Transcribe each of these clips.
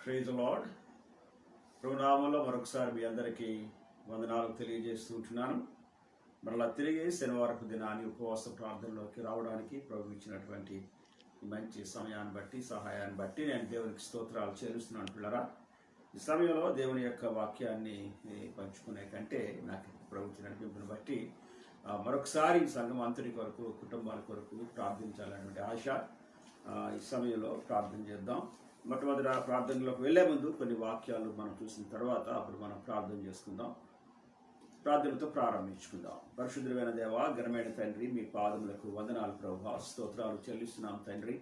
Praise the lord. ప్రభునామంలో మరొకసారి మీ అందరికీ వందనాలు తెలియజేస్తుంటున్నాను. మరలా తిరిగి శనివారపు దినాన్ని ఉపవాస ప్రార్థనలోకి రావడానికి ప్రభు ఇచ్చినటువంటి మంచి సమయాన్ని బట్టి సహాయాన్ని బట్టి నేను దేవునికి స్తోత్రాలు చెల్లిస్తున్నాను. పిల్లరా, ఈ సమయంలో దేవుని యొక్క వాక్యాన్ని పంచుకునే కంటే నాకు ప్రభు ఇచ్చిన నడిపింపుని బట్టి మరొకసారి సంఘం అంతటి కొరకు కుటుంబాల కొరకు ప్రార్థించాలనేటువంటి ఆశ. ఈ సమయంలో ప్రార్థన చేద్దాం. మొట్టమొదటి ప్రార్థనలోకి వెళ్లే ముందు కొన్ని వాక్యాలు మనం చూసిన తర్వాత అప్పుడు మనం ప్రార్థన చేసుకుందాం. ప్రార్థనతో ప్రారంభించుకుందాం. పరిశుద్ధమైన దేవా, ఘనమైన తండ్రి, మీ పాదములకు వందనాలు ప్రభువా, స్తోత్రాలు చెల్లిస్తున్నాం తండ్రి.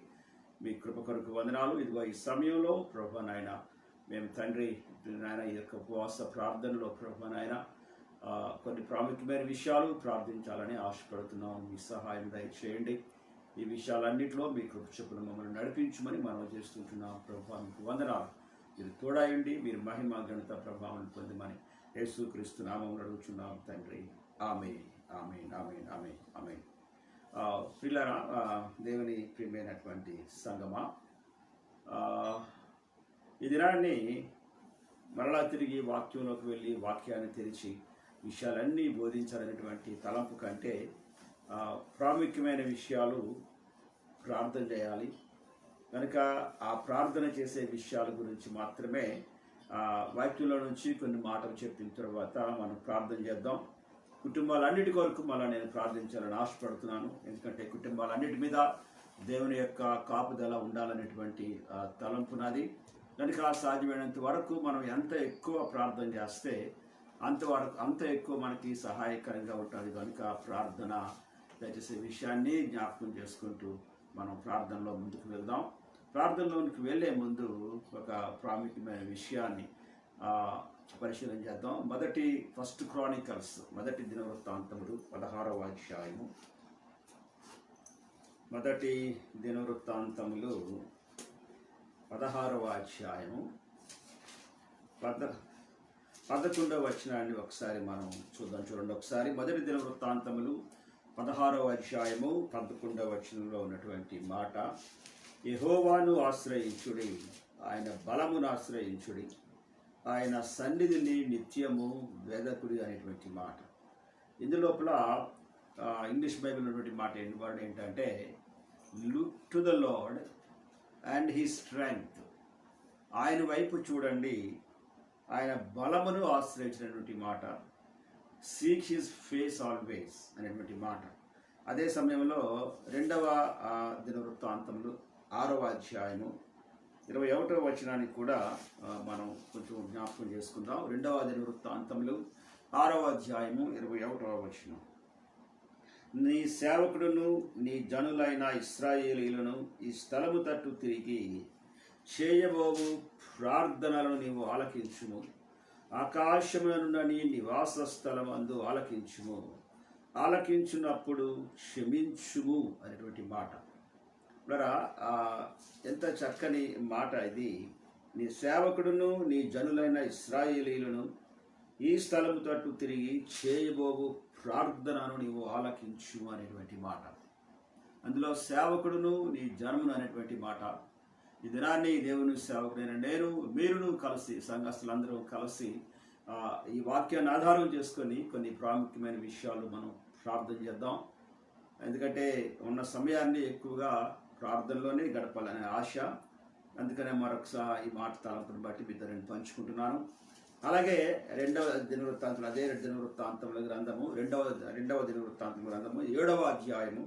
మీ కృప కొరకు వందనాలు. ఇదిగో ఈ సమయంలో ప్రభువా నాయన, మేము తండ్రి నాయన ఈ యొక్క ఉపవాస ప్రార్థనలో ప్రభువా నాయన కొన్ని ప్రాముఖ్యమైన విషయాలు ప్రార్థించాలని ఆశపడుతున్నాం. మీ సహాయం దయచేయండి. ఈ విషయాలన్నింటిలో మీ కృప చొప్పున మమ్మల్ని నడిపించమని మనం చేస్తుంటున్నాం. ప్రభువా మీకు వందనాలు. మీరు తోడాయండి. మీరు మహిమ ఘనత ప్రభావం పొందమని యేసుక్రీస్తు నామమున అడుగుచున్నాం తండ్రి. ఆమేన్, ఆమేన్, ఆమేన్, ఆమేన్, ఆమేన్. పిల్లరా, దేవుని ప్రియమైనటువంటి సంగమా, ఈ దినాన్ని మరలా తిరిగి వాక్యంలోకి వెళ్ళి వాక్యాన్ని తెరిచి విషయాలన్నీ బోధించాలనేటువంటి తలంపు కంటే ప్రాముఖ్యమైన విషయాలు ప్రార్థన చేయాలి. కనుక ఆ ప్రార్థన చేసే విషయాల గురించి మాత్రమే వాక్యంలో నుంచి కొన్ని మాటలు చెప్పిన తర్వాత మనం ప్రార్థన చేద్దాం. కుటుంబాలన్నిటి కొరకు మళ్ళీ నేను ప్రార్థించాలని ఆశపడుతున్నాను. ఎందుకంటే కుటుంబాలన్నిటి మీద దేవుని యొక్క కాపుదల ఉండాలనేటువంటి తలంపు నాది. కనుక సాధ్యమైనంత వరకు మనం ఎంత ఎక్కువ ప్రార్థన చేస్తే అంత ఎక్కువ మనకి సహాయకరంగా ఉంటుంది. కనుక ప్రార్థన దయచేసే విషయాన్ని జ్ఞాపకం చేసుకుంటూ మనం ప్రార్థనలో ముందుకు వెళ్దాం. ప్రార్థనలోనికి వెళ్ళే ముందు ఒక ప్రాముఖ్యమైన విషయాన్ని పరిశీలన చేద్దాం. ఫస్ట్ క్రానికల్స్, మొదటి దినవృత్తాంతములు 16వ అధ్యాయము. మొదటి దినవృత్తాంతములు 16వ అధ్యాయము 11వ వచనాన్ని ఒకసారి మనం చూద్దాం. చూడండి ఒకసారి. మొదటి దినవృత్తాంతములు 16వ అధ్యాయము 11వ వచనంలో ఉన్నటువంటి మాట: యెహోవాను ఆశ్రయించుడి, ఆయన బలమును ఆశ్రయించుడి, ఆయన సన్నిధిని నిత్యము వెదకుడి అనేటువంటి మాట. ఇందులోపల ఇంగ్లీష్ బైబిల్ ఉన్నటువంటి మాట ఏంటంటే look to the lord and his strength. ఆయన వైపు చూడండి, ఆయన బలమును ఆశ్రయించినటువంటి మాట. సీక్ హిస్ ఫేస్ ఆల్వేస్ అనేటువంటి మాట. అదే సమయంలో 2వ దినవృత్తాంతములు 6వ అధ్యాయము 21వ వచనానికి కూడా మనం కొంచెం జ్ఞాపకం చేసుకుందాం. 2వ దినవృత్తాంతములు 6వ అధ్యాయము 21వ వచనం: నీ సేవకుడును నీ జనులైన ఇశ్రాయేలీయులను ఈ స్థలము తట్టు తిరిగి చేయబోవు ప్రార్థనలను నీవు ఆలకించుము, ఆకాశములనున్న నీ నివాస స్థలమందు ఆలకించుము, ఆలకించున్నప్పుడు క్షమించుము అనేటువంటి మాట. ఇలా ఎంత చక్కని మాట ఇది. నీ సేవకుడును నీ జనులైన ఇశ్రాయేలీయులను ఈ స్థలము తట్టు తిరిగి చేయబోవు ప్రార్థనను నీవు ఆలకించు అనేటువంటి మాట. అందులో సేవకుడును నీ జనమును అనేటువంటి మాట. ఈ దినాన్ని దేవుని సేవకుడైన నేను, మీరును కలిసి, సంఘస్థులందరూ కలిసి ఈ వాక్యాన్ని ఆధారం చేసుకొని కొన్ని ప్రాముఖ్యమైన విషయాలు మనం ప్రార్థన చేద్దాం. ఎందుకంటే ఉన్న సమయాన్ని ఎక్కువగా ప్రార్థనలోనే గడపాలనే ఆశ. అందుకనే మరొకసారి ఈ మాట తలంపుని బట్టి మీతో నేను పంచుకుంటున్నాను. అలాగే 2వ దినవృత్తాంతం, అదే దినవృత్తాంతముల గ్రంథము, రెండవ దినవృత్తాంతం గ్రంథము 7వ అధ్యాయము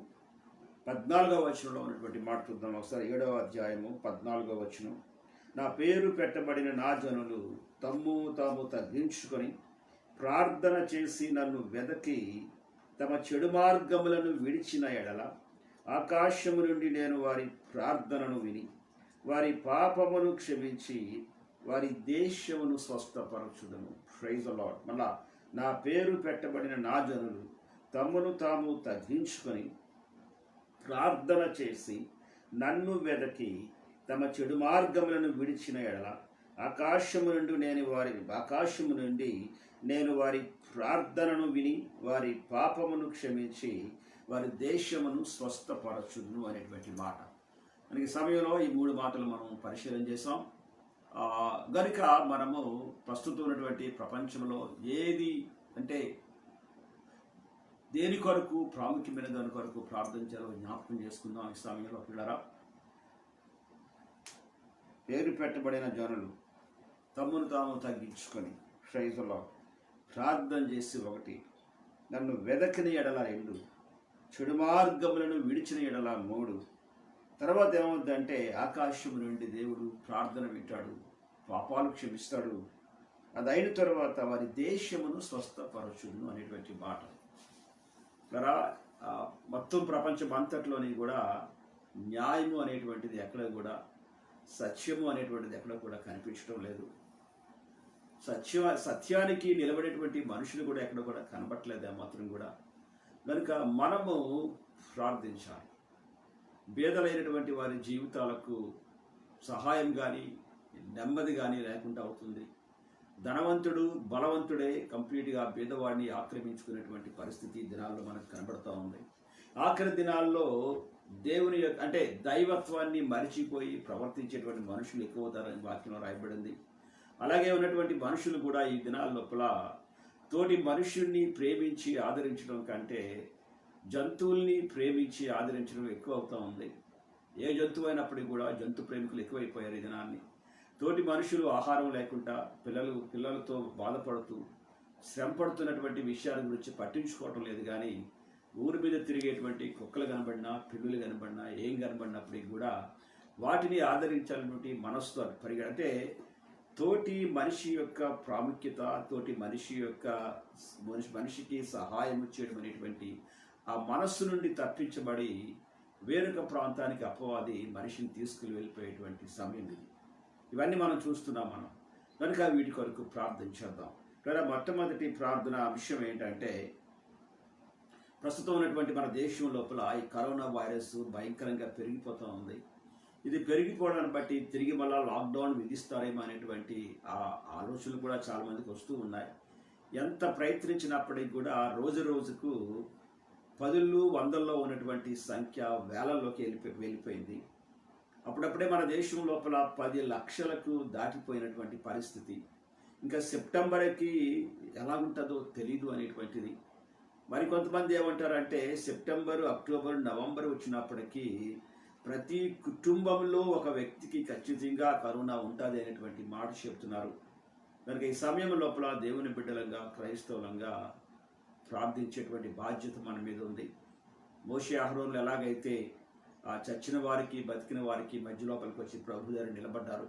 14వ వచనంలో ఉన్నటువంటి మాట చూద్దాం ఒకసారి. 7వ అధ్యాయము 14వ వచనం: నా పేరు పెట్టబడిన నా జనులు తాము తగ్గించుకొని ప్రార్థన చేసి నన్ను వెదకి తమ చెడు మార్గములను విడిచిన ఎడల ఆకాశము నుండి నేను వారి ప్రార్థనను విని వారి పాపమును క్షమించి వారి దేశమును స్వస్థపరచుదను. Praise the lord. మళ్ళా, నా పేరు పెట్టబడిన నా జనులు తాము తగ్గించుకొని ప్రార్థన చేసి నన్ను వెదకి తమ చెడు మార్గములను విడిచిన ఎడల ఆకాశము నుండి నేను వారి ప్రార్థనను విని వారి పాపమును క్షమించి వారి దేశమును స్వస్థపరచును అనేటువంటి మాట. మనకి సమయంలో ఈ 3 మాటలు మనం పరిశీలన చేసాం. గనుక మనము ప్రస్తుతం ఉన్నటువంటి ప్రపంచంలో ఏది అంటే దేని కొరకు ప్రాముఖ్యమైన దాని కొరకు ప్రార్థన చేయాలో జ్ఞాపకం చేసుకుందాం. ఈ సమయంలో పిల్లరా, పేరు పెట్టబడిన జనులు తమ్మును తాము తగ్గించుకొని ప్రైజ్లో ప్రార్థన చేసి, ఒకటి నన్ను వెదకని ఎడల 2, చెడు మార్గములను విడిచిన ఎడల 3. తర్వాత ఏమవుద్దంటే ఆకాశం నుండి దేవుడు ప్రార్థన వింటాడు, పాపాలు క్షమిస్తాడు, అది అయిన తర్వాత వారి దేశమును స్వస్థపరచును అనేటువంటి మాట. కదా మొత్తం ప్రపంచం అంతట్లోని కూడా న్యాయము అనేటువంటిది ఎక్కడ కూడా, సత్యము అనేటువంటిది ఎక్కడ కూడా కనిపించడం లేదు. సత్యానికి నిలబడేటువంటి మనుషులు కూడా ఎక్కడ కూడా కనబట్టలేదు మాత్రం కూడా. కనుక మనము ప్రార్థించాలి. బేదలైనటువంటి వారి జీవితాలకు సహాయం కానీ నెమ్మది కానీ లేకుండా అవుతుంది. ధనవంతుడు బలవంతుడే కంప్లీట్గా బీదవాడిని ఆక్రమించుకునేటువంటి పరిస్థితి దినాల్లో మనకు కనబడుతూ ఉంది. ఆఖరి దినాల్లో దేవుని అంటే దైవత్వాన్ని మరిచిపోయి ప్రవర్తించేటువంటి మనుషులు ఎక్కువ అవుతారని వాక్యంలో రాయబడింది. అలాగే ఉన్నటువంటి మనుషులు కూడా ఈ దినాల లోపల తోటి మనుషుల్ని ప్రేమించి ఆదరించడం కంటే జంతువుల్ని ప్రేమించి ఆదరించడం ఎక్కువ అవుతూ ఉంది. ఏ జంతువు అయినప్పటికీ కూడా జంతు ప్రేమికులు ఎక్కువైపోయారు ఈ దినాన్ని. తోటి మనుషులు ఆహారం లేకుండా పిల్లలతో బాధపడుతూ శ్రమ పడుతున్నటువంటి విషయాల గురించి పట్టించుకోవటం లేదు. కానీ ఊరి మీద తిరిగేటువంటి కుక్కలు కనబడినా పిల్లులు కనబడినా ఏం కనబడినప్పటికీ కూడా వాటిని ఆదరించాలన్నటువంటి మనస్సుతో అంటే తోటి మనిషి యొక్క ప్రాముఖ్యత, తోటి మనిషికి సహాయం చేయడం అనేటువంటి ఆ మనస్సు నుండి తప్పించబడి వేరొక ప్రాంతానికి అపవాది మనిషిని తీసుకుని వెళ్ళిపోయేటువంటి సమయం ఇది. ఇవన్నీ మనం చూస్తున్నాం. మనం కనుక వీటి కొరకు ప్రార్థన చేద్దాం. లేదా మొట్టమొదటి ప్రార్థన అంశం ఏంటంటే, ప్రస్తుతం ఉన్నటువంటి మన దేశం లోపల ఈ కరోనా వైరస్ భయంకరంగా పెరిగిపోతూ ఉంది. ఇది పెరిగిపోవడాన్ని బట్టి తిరిగి మళ్ళీ లాక్డౌన్ విధిస్తారేమో అనేటువంటి ఆ ఆలోచనలు కూడా చాలామందికి వస్తూ ఉన్నాయి. ఎంత ప్రయత్నించినప్పటికీ కూడా రోజు రోజుకు 10లు 100ల్లో ఉన్నటువంటి సంఖ్య వేలల్లోకి వెళ్ళిపోయింది. అప్పుడప్పుడే మన దేశం లోపల 10 లక్షలకు దాటిపోయినటువంటి పరిస్థితి. ఇంకా సెప్టెంబర్కి ఎలా ఉంటుందో తెలీదు అనేటువంటిది. మరి కొంతమంది ఏమంటారంటే సెప్టెంబరు, అక్టోబరు, నవంబర్ వచ్చినప్పటికీ ప్రతి కుటుంబంలో ఒక వ్యక్తికి ఖచ్చితంగా కరోనా ఉంటుంది అనేటువంటి మాట చెప్తున్నారు. కనుక ఈ సమయం లోపల దేవుని బిడ్డలంగా క్రైస్తవులంగా ప్రార్థించేటువంటి బాధ్యత మన మీద ఉంది. మోషే అహరోనులు ఎలాగైతే ఆ చచ్చిన వారికి బతికిన వారికి మధ్య లోపలికి వచ్చి ప్రభు దగ్గర నిలబడ్డారు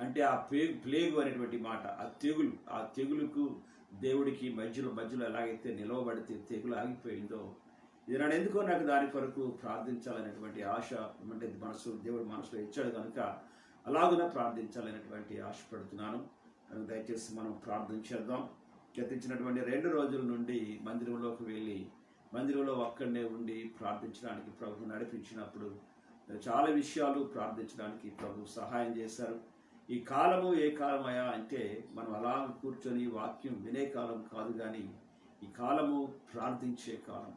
అంటే ఆ ప్లేగు అనేటువంటి మాట, ఆ తెగులుకు దేవుడికి మధ్యలో ఎలాగైతే నిలవబడితే తెగులు ఆగిపోయిందో, ఇది నన్ను ఎందుకో నాకు దాని కొరకు ప్రార్థించాలనేటువంటి ఆశ అంటే దేవుడు మనసులో ఇచ్చాడు కనుక అలాగున ప్రార్థించాలనేటువంటి ఆశపడుతున్నాను. కనుక దయచేసి మనం ప్రార్థన చేద్దాం. గతించినటువంటి 2 రోజుల నుండి మందిరంలోకి వెళ్ళి మందిరంలో ఒక్కడనే ఉండి ప్రార్థించడానికి ప్రభు నడిపించినప్పుడు చాలా విషయాలు ప్రార్థించడానికి ప్రభు సహాయం చేశారు. ఈ కాలము ఏ కాలమయ్యా అంటే మనం అలా కూర్చొని వాక్యం వినే కాలం కాదు, కానీ ఈ కాలము ప్రార్థించే కాలం.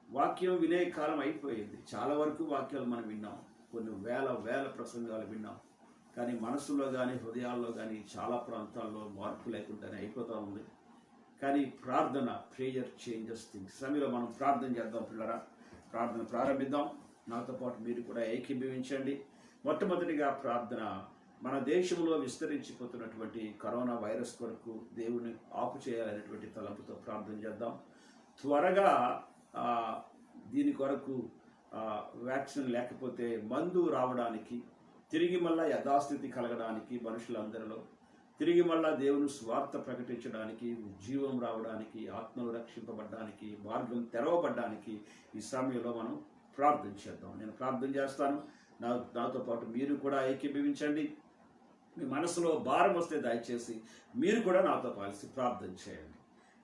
వాక్యం వినే కాలం అయిపోయింది. చాలా వరకు వాక్యాలు మనం విన్నాం, కొన్ని వేల ప్రసంగాలు విన్నాం, కానీ మనసులో కానీ హృదయాల్లో కానీ చాలా ప్రాంతాల్లో మార్పు లేకుండానే అయిపోతూ ఉంది. కానీ ప్రార్థన, ప్రేయర్ చేంజెస్ థింగ్స్. సమయంలో మనం ప్రార్థన చేద్దాం పిల్లరా. ప్రార్థన ప్రారంభిద్దాం. నాతో పాటు మీరు కూడా ఏకీభవించండి. మొట్టమొదటిగా ప్రార్థన, మన దేశంలో విస్తరించిపోతున్నటువంటి కరోనా వైరస్ కొరకు దేవుని ఆపు చేయాలనేటువంటి తలంపుతో ప్రార్థన చేద్దాం. త్వరగా దీని కొరకు వ్యాక్సిన్ లేకపోతే మందు రావడానికి, తిరిగి మళ్ళా యథాస్థితి కలగడానికి, మనుషులందరిలో తిరిగి మళ్ళా దేవుని స్వార్థ ప్రకటించడానికి, జీవం రావడానికి, ఆత్మలు రక్షింపబడడానికి, మార్గం తెరవబడడానికి ఈ సమయంలో మనం ప్రార్థన చేద్దాం. నేను ప్రార్థన చేస్తాను, నాతో పాటు మీరు కూడా ఏకీభవించండి. మీ మనసులో భారం వస్తే దయచేసి మీరు కూడా నాతో కలిసి ప్రార్థన చేయండి.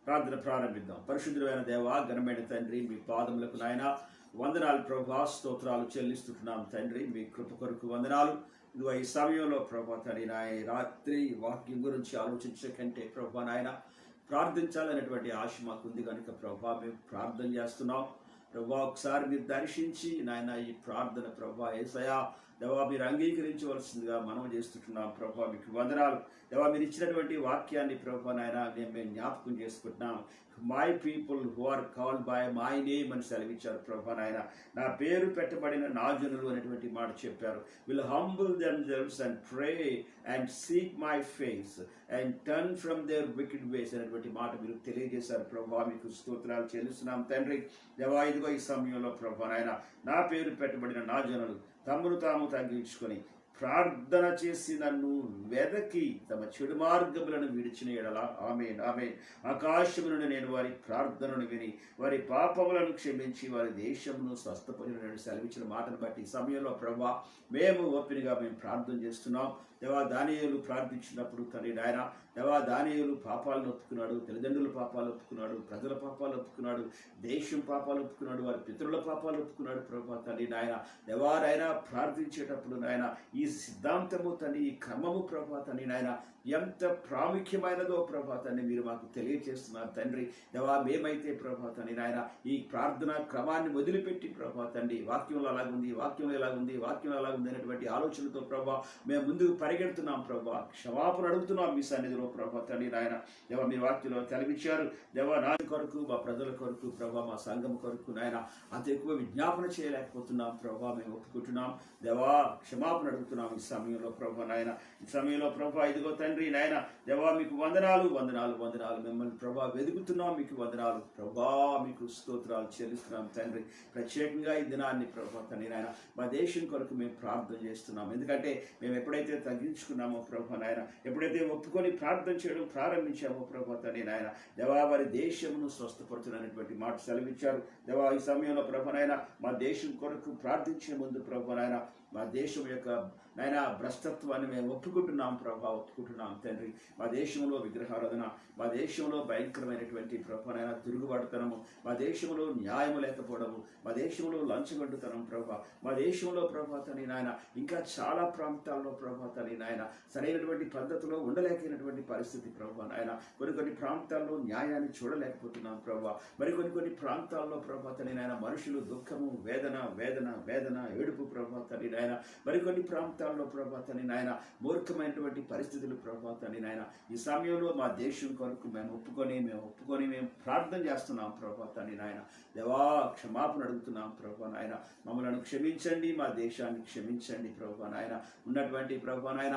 ప్రార్థన ప్రారంభిద్దాం. పరిశుద్ధమైన దేవా, ఘనమైన తండ్రి, మీ పాదములకు నాయన వందనాలు ప్రభా, స్తోత్రాలు చెల్లిస్తున్నాం తండ్రి. మీ కృప కొరకు వందనాలు. ఇదిగో ఈ సమయంలో ప్రభా తండ్రి నాయన రాత్రి వాక్యం గురించి ఆలోచించే కంటే ప్రభా నాయన ప్రార్థించాలనేటువంటి ఆశ మాకుంది కనుక ప్రభా మేము ప్రార్థన చేస్తున్నాం. ప్రభా ఒకసారి మీరు దర్శించి నాయన ఈ ప్రార్థన ప్రభా యేసయ్యా దేవా మీరు అంగీకరించవలసిందిగా మనం చేస్తుంటున్నాం ప్రభా. మీకు వందనాలు దేవా. మీరు ఇచ్చినటువంటి వాక్యాన్ని ప్రభా నాయన మేము జ్ఞాపకం చేసుకుంటున్నాం. My people who are called by my name అని సెలవిచ్చారు ప్రభా నాయన. నా పేరు పెట్టబడిన నా జనులు అనేటువంటి మాట చెప్పారు. Will humble themselves and pray and seek my face and turn from their wicked ways అనేటువంటి మాట మీరు తెలియజేశారు ప్రభా. మీకు స్తోత్రాలు చెల్లిస్తున్నాం తండ్రి. దేవా ఇదిగో ఈ సమయంలో ప్రభా నాయన నా పేరు పెట్టబడిన నా జనులు తమను తాము తగ్గించుకొని ప్రార్థన చేసి నన్ను వెదకి తమ చెడు మార్గములను విడిచిన ఎడల ఆమేన్ ఆమేన్. ఆకాశము నుండి నేను వారి ప్రార్థనను విని వారి పాపములను క్షమించి వారి దేశమును స్వస్థపరిచినట్టు సెలవిచ్చిన మాటను బట్టి ఈ సమయంలో ప్రభా మేము ఓపెన్గా మేము ప్రార్థన చేస్తున్నాం. దేవా దానియేలు ప్రార్థించినప్పుడు తండ్రి నాయన దేవా దానియేలు పాపాలను ఒప్పుకున్నాడు, తల్లిదండ్రుల పాపాలు ఒప్పుకున్నాడు, ప్రజల పాపాలు ఒప్పుకున్నాడు, దేశం పాపాలు ఒప్పుకున్నాడు, వారి పితరుల పాపాలు ఒప్పుకున్నాడు ప్రభా తండ్రి నాయన. దేవా నాయన ప్రార్థించేటప్పుడు నాయన ఈ సిద్ధాంతము తండ్రి ఈ క్రమము ప్రభా తండ్రి నాయన ఎంత ప్రాముఖ్యమైనదో ప్రభా తండ్రి మీరు మాకు తెలియజేస్తున్నారు తండ్రి. దేవా మేమైతే ప్రభా తండ్రి నాయన ఈ ప్రార్థన క్రమాన్ని వదిలిపెట్టి ప్రభా తండ్రి వాక్యంలో అలాగుంది, వాక్యంలో ఎలాగుంది, వాక్యంలో అలాగుంది అనేటువంటి ఆలోచనతో ప్రభా మేము ముందుకు పరిగెడుతున్నాం ప్రభా. క్షమాపణ అడుగుతున్నాం మీ సన్నిధిలో ప్రభా తండ్రి నాయన. దేవా మీ వాక్యంలో తెలివిచ్చారు దేవా నా కొరకు మా ప్రజల కొరకు ప్రభా మా సంఘం కొరకు నాయన అంత ఎక్కువ విజ్ఞాపన చేయలేకపోతున్నాం ప్రభా. మేము ఒప్పుకుంటున్నాం దేవా, క్షమాపణ అడుగుతున్నాం ఈ సమయంలో ప్రభా నాయన. ఈ సమయంలో ప్రభా ఇదిగో తండ్రి నాయన దేవా మీకు వందనాలు వందనాలు వందనాలు. మిమ్మల్ని ప్రభా వెతుకుతున్నాం, మీకు వందనాలు ప్రభా. మీకు స్తోత్రాలు చెల్లిస్తున్నాం తండ్రి. ప్రత్యేకంగా ఈ దినాన్ని ప్రభా తండ్రి నాయన మా దేశం కొరకు మేము ప్రార్థన చేస్తున్నాం. ఎందుకంటే మేము ఎప్పుడైతే తగ్గించుకున్నామో ప్రభా నాయన, ఎప్పుడైతే ఒప్పుకొని ప్రార్థన చేయడం ప్రారంభించామో ప్రభా తండ్రి నాయన దేవా వారి దేశమును స్వస్థపరచునటువంటి మాట సెలవిచ్చారు. దేవా ఈ సమయంలో ప్రభా నాయన మా దేశం కొరకు ప్రార్థించే ముందు ప్రభా నాయన మా దేశం యొక్క నాయన భ్రష్టత్వాన్ని మేము ఒప్పుకుంటున్నాం ప్రభా, ఒప్పుకుంటున్నాం తండ్రి. మా దేశంలో విగ్రహారాధన, మా దేశంలో భయంకరమైనటువంటి ప్రభా నాయన తిరుగుబాటుతనము, మా దేశంలో న్యాయము లేకపోవడము, మా దేశంలో లంచగొండుతనం ప్రభా, మా దేశంలో ప్రభా తండ్రి నాయన ఇంకా చాలా ప్రాంతాల్లో ప్రభా తండ్రి నాయన సరైనటువంటి పద్ధతిలో ఉండలేకపోయినటువంటి పరిస్థితి ప్రభా నాయన. కొన్ని ప్రాంతాల్లో న్యాయాన్ని చూడలేకపోతున్నాం ప్రభా. కొన్ని ప్రాంతాల్లో ప్రభా తండ్రి నాయన మనుషులు దుఃఖము, వేదన వేదన వేదన ఏడుపు ప్రభా తండ్రి నాయన. కొన్ని ప్రాంతాల్లో ప్రభా తండ్రి నాయన మూర్ఖమైనటువంటి పరిస్థితులు ప్రభా తండ్రి నాయన. ఈ సమయంలో మా దేశం కొరకు మేము ఒప్పుకొని మేము ప్రార్థన చేస్తున్నాం ప్రభా తండ్రి నాయన. దేవా క్షమాపణ అడుగుతున్నాం ప్రభా నాయన. మమ్మల్ని క్షమించండి, మా దేశాన్ని క్షమించండి ప్రభా నాయన. ఉన్నటువంటి ప్రభా నాయన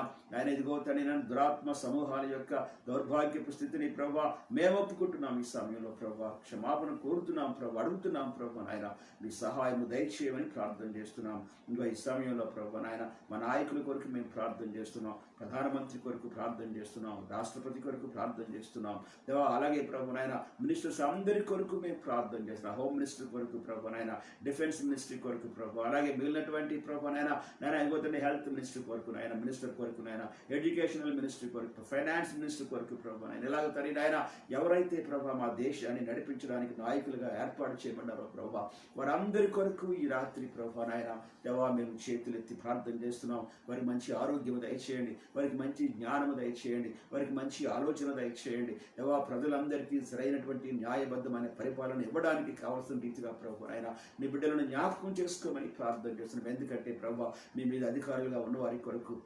ఇదిగో తండ్రి నాయన దురాత్మ సమూహాల యొక్క దౌర్భాగ్యపు స్థితిని ప్రభా మేము ఒప్పుకుంటున్నాం ఈ సమయంలో ప్రభా. క్షమాపణ కోరుతున్నాం ప్రభా, అడుగుతున్నాం ప్రభా నాయన. మీ సహాయము దయచేయమని ప్రార్థన చేస్తున్నాం. ఇంకా ఈ సమయంలో ప్రభా నాయన మా నాయకుల కొరకు మేము ప్రార్థన చేస్తున్నాం, ప్రధానమంత్రి కొరకు ప్రార్థన చేస్తున్నాం, రాష్ట్రపతి కొరకు ప్రార్థన చేస్తున్నాం దేవా. అలాగే ప్రభు నాయన మినిస్టర్స్ అందరి కొరకు మేము ప్రార్థన చేస్తున్నాం. హోమ్ మినిస్టర్ కొరకు ప్రభు నాయన, డిఫెన్స్ మినిస్ట్రీ కొరకు ప్రభు, అలాగే మిగిలినటువంటి ప్రభు నాయన అయిపోతుంది హెల్త్ మినిస్ట్రీ కొరకు నాయన, మినిస్టర్ కొరకు నాయన, ఎడ్యుకేషనల్ మినిస్ట్రీ కొరకు, ఫైనాన్స్ మినిస్టర్ కొరకు ప్రభు నాయన. ఇలాగ తని నాయన ఎవరైతే ప్రభు మా దేశాన్ని నడిపించడానికి నాయకులుగా ఏర్పాటు చేయబడ్డారో ప్రభు వారందరి కొరకు ఈ రాత్రి ప్రభు నాయన దేవా మేము చేతులెత్తి ప్రార్థన చేస్తున్నాం. వారికి మంచి ఆరోగ్యం దయచేయండి, వారికి మంచి జ్ఞానము దయచేయండి, వారికి మంచి ఆలోచన దయచేయండి దేవా. ప్రజలందరికీ సరైనటువంటి న్యాయబద్ధమైన పరిపాలన ఇవ్వడానికి కావాల్సిన రీతిగా ప్రభు ఆయన నీ బిడ్డలను జ్ఞాపకం చేసుకోమని ప్రార్థన చేస్తున్నాం. ఎందుకంటే ప్రభు మీ మీద అధికారులుగా ఉన్న వారి కొరకు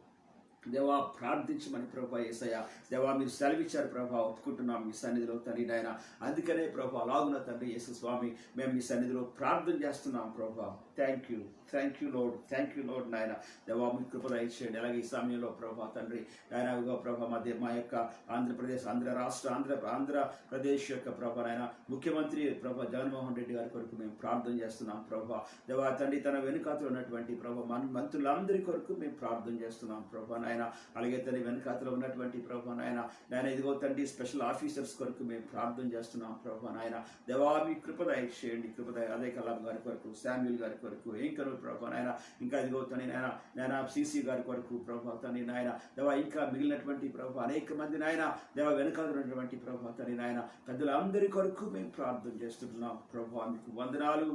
దేవా ప్రార్థించమని ప్రభా యేసయ్య దేవా మీరు సెలవిచ్చారు ప్రభా. ఒప్పుకుంటున్నాం మీ సన్నిధిలో తండ్రి నాయన. అందుకనే ప్రభా అలాగున తండ్రి యేసు స్వామి మేము మీ సన్నిధిలో ప్రార్థన చేస్తున్నాం ప్రభా. థ్యాంక్ యూ లోడ్ నాయన దేవా మీ కృప దయచేయండి. అలాగే ఈ సమయంలో ప్రభా తండ్రి నాయన ప్రభా మా యొక్క ఆంధ్రప్రదేశ్ ఆంధ్రప్రదేశ్ యొక్క ప్రభా నాయన ముఖ్యమంత్రి ప్రభా జగన్మోహన్ రెడ్డి గారి కొరకు మేము ప్రార్థన చేస్తున్నాం ప్రభా. దేవా తండ్రి తన వెనుకాతలో ఉన్నటువంటి ప్రభా మంత్రులందరి కొరకు మేము ప్రార్థన చేస్తున్నాం ప్రభా నాయన. అలాగే తండ్రి వెనుకాతలో ఉన్నటువంటి ప్రభా నాయన ఇదిగో తండ్రి స్పెషల్ ఆఫీసర్స్ కొరకు మేము ప్రార్థన చేస్తున్నాం ప్రభా నాయన. దేవా మీ కృప దయచేయండి, అదే కలాం గారి కొరకు, శామ్యుల్ గారి కొరకు, ఏంకరు ప్రభా నాయన, ఇంకా ఇదిగో తండ్రి నాయన సిసి గారి కొరకు ప్రభా తండ్రి నాయన దేవా, ఇంకా మిగిలినటువంటి ప్రభా అనేక మంది నాయన దేవా వెనుకాతున్నటువంటి ప్రభా తండ్రి నాయన పెద్దలందరి కొరకు మేము ప్రార్థన చేస్తున్నాం ప్రభా. మీకు వందనాలు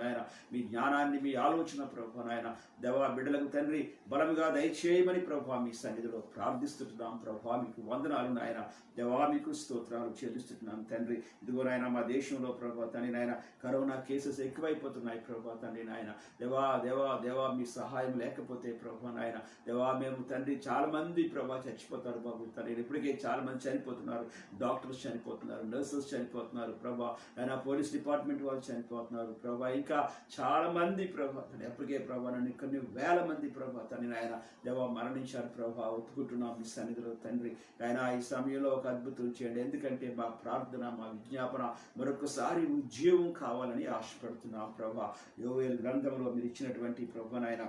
నాయన. మీ జ్ఞానాన్ని, మీ ఆలోచన ప్రభా నాయన దేవా బిడ్డలకు తండ్రి బలముగా దయచేయమని ప్రభా మీ సన్నిధిలో ప్రార్థిస్తున్నాం ప్రభా. మీకు వందనాలు నాయన దేవా, మీకు స్తోత్రాలు చెల్లిస్తున్నాం తండ్రి. ఇదిగో నాయన మా దేశంలో ప్రభా తండ్రి నాయన కరోనా కేసెస్ ఎక్కువైపోయి అయిపోతున్నాయి ప్రభా తండ్రి నాయన. దేవా దేవా దేవా మీ సహాయం లేకపోతే ప్రభా నాయన దేవా మేము తండ్రి చాలా మంది ప్రభా చచ్చిపోతారు బాబు తండ్రి. ఇప్పటికే చాలా మంది చనిపోతున్నారు, డాక్టర్స్ చనిపోతున్నారు, నర్సెస్ చనిపోతున్నారు ప్రభా ఆయన, పోలీస్ డిపార్ట్మెంట్ వాళ్ళు చనిపోతున్నారు ప్రభా, ఇంకా చాలా మంది ప్రభా తండ్రి ఎప్పటికే ప్రభా నన్ను కొన్ని వేల మంది ప్రభా తండ్రి నాయన దేవా మరణించారు ప్రభా. ఒప్పుకుంటున్నాం మీ సన్నిధిలో తండ్రి ఆయన. ఈ సమయంలో ఒక అద్భుతం చేయండి, ఎందుకంటే మా ప్రార్థన మా విజ్ఞాపన మరొకసారి ఉద్యోగం కావాలని ఆశపడుతున్నాం ప్రభా. యోవేలు గ్రంథంలో మీరు ఇచ్చినటువంటి ప్రభా నాయన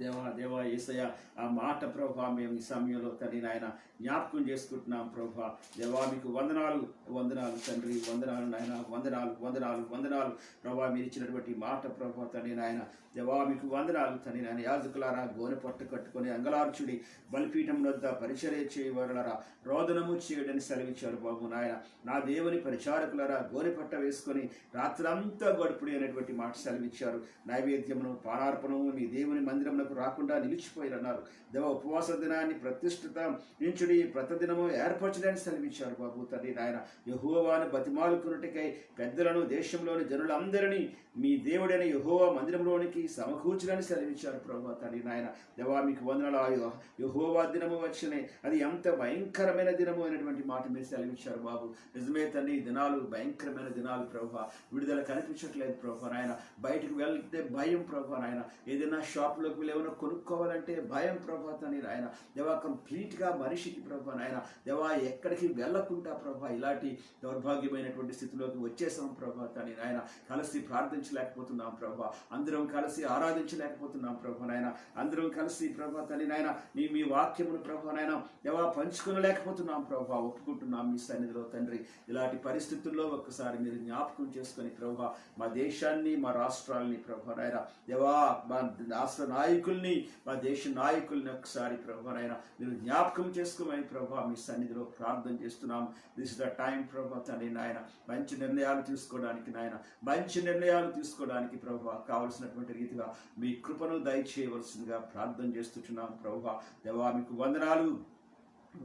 దేవా దేవా యేసయ్య ఆ మాట ప్రభా మేము ఈ సమయంలో తండ్రి నాయన జ్ఞాపకం చేసుకుంటున్నాం ప్రభా. దేవా మీకు వందనాలు వందనాలు తండ్రి, వందనాలు నాయన, వందనాలు వందనాలు వందనాలు ప్రభా. మీరు ఇచ్చినటువంటి మాట ప్రభా తండ్రి నాయన దేవా మీకు వందనాలు తండ్రి నాయన. యాజకులారా గోనె పట్టు కట్టుకొని అంగలార్చుడి బలిపీఠం వద్ద పరిచర్య చేయవలరా రోదనము చేయడని సెలవిచ్చారు బాబు నాయన. నా దేవుని పరిచారకులరా గోనె పట్ట వేసుకొని రాత్రంతా గడుపుడి అనేటువంటి మాట సెలవిచ్చారు. నైవేద్యమును పానార్పణము మీ దేవుని మందిరం రాకుండా నిలిచిపోయారన్నారు. దేవ ఉపవాస దినాన్ని ప్రతిష్ఠిత నించుడి ప్రతిదినము ఏర్పరచడానికి సెలవిచ్చారు బాబు తండ్రి నాయన. యెహోవాను బతిమాలుకున్నట్టుకై పెద్దలను దేశంలోని జనులందరినీ మీ దేవుడైన యెహోవా మందిరంలోనికి సమకూర్చడానికి సెలవిచ్చారు ప్రభు తండ్రి నాయన. దేవా మీకు వందనాలు. యెహోవా దినము వచ్చినాయి, అది ఎంత భయంకరమైన దినము అనేటువంటి మాట మీరు సెలవిచ్చారు బాబు. నిజమే తండ్రి, ఈ దినాలు భయంకరమైన దినాలు ప్రభు. విడుదల కనిపించట్లేదు ప్రభు నాయన. బయటకు వెళ్తే భయం ప్రభు నాయన. ఏదైనా షాప్లోకి వెళ్ళి ఏమైనా కొనుక్కోవాలంటే భయం ప్రభు తండ్రి నాయన. దేవా కంప్లీట్గా మనిషికి ప్రభు నాయన దేవా ఎక్కడికి వెళ్ళకుండా ప్రభు ఇలాంటి దౌర్భాగ్యమైనటువంటి స్థితిలోకి వచ్చేసాం ప్రభు తండ్రి నాయన. కలిసి ప్రార్థించలేకపోతున్నాం ప్రభు, అందరం కలిసి ఆరాధించలేకపోతున్నాం ప్రభు నాయన. అందరం కలిసి ప్రభు తండ్రి నాయన మీ వాక్యమును ప్రభు నాయన దేవా పంచుకోలేకపోతున్నాం ప్రభు. ఒప్పుకుంటున్నాం మీ సన్నిధిలో తండ్రి. ఇలాంటి పరిస్థితుల్లో ఒక్కసారి మీరు జ్ఞాపకం చేసుకొని ప్రభు మా దేశాన్ని మా రాష్ట్రాలని ప్రభు నాయన దేవా మా రాష్ట్ర నాయకుల్ని మా దేశ నాయకుల్ని ఒకసారి ప్రభు నాయన మీరు జ్ఞాపకం చేసుకోమని ప్రభు మీ సన్నిధిలో ప్రార్థన చేస్తున్నాం. దిస్ ఇస్ ద టైం ప్రభు తండ్రి నాయన. మంచి నిర్ణయాలు తీసుకోవడానికి నాయన, మంచి నిర్ణయాలు తీసుకోవడానికి ప్రభు కావలసినటువంటి రీతిగా మీ కృపను దయచేయవలసిందిగా ప్రార్థన చేస్తున్నాం ప్రభు. దేవా మీకు వందనాలు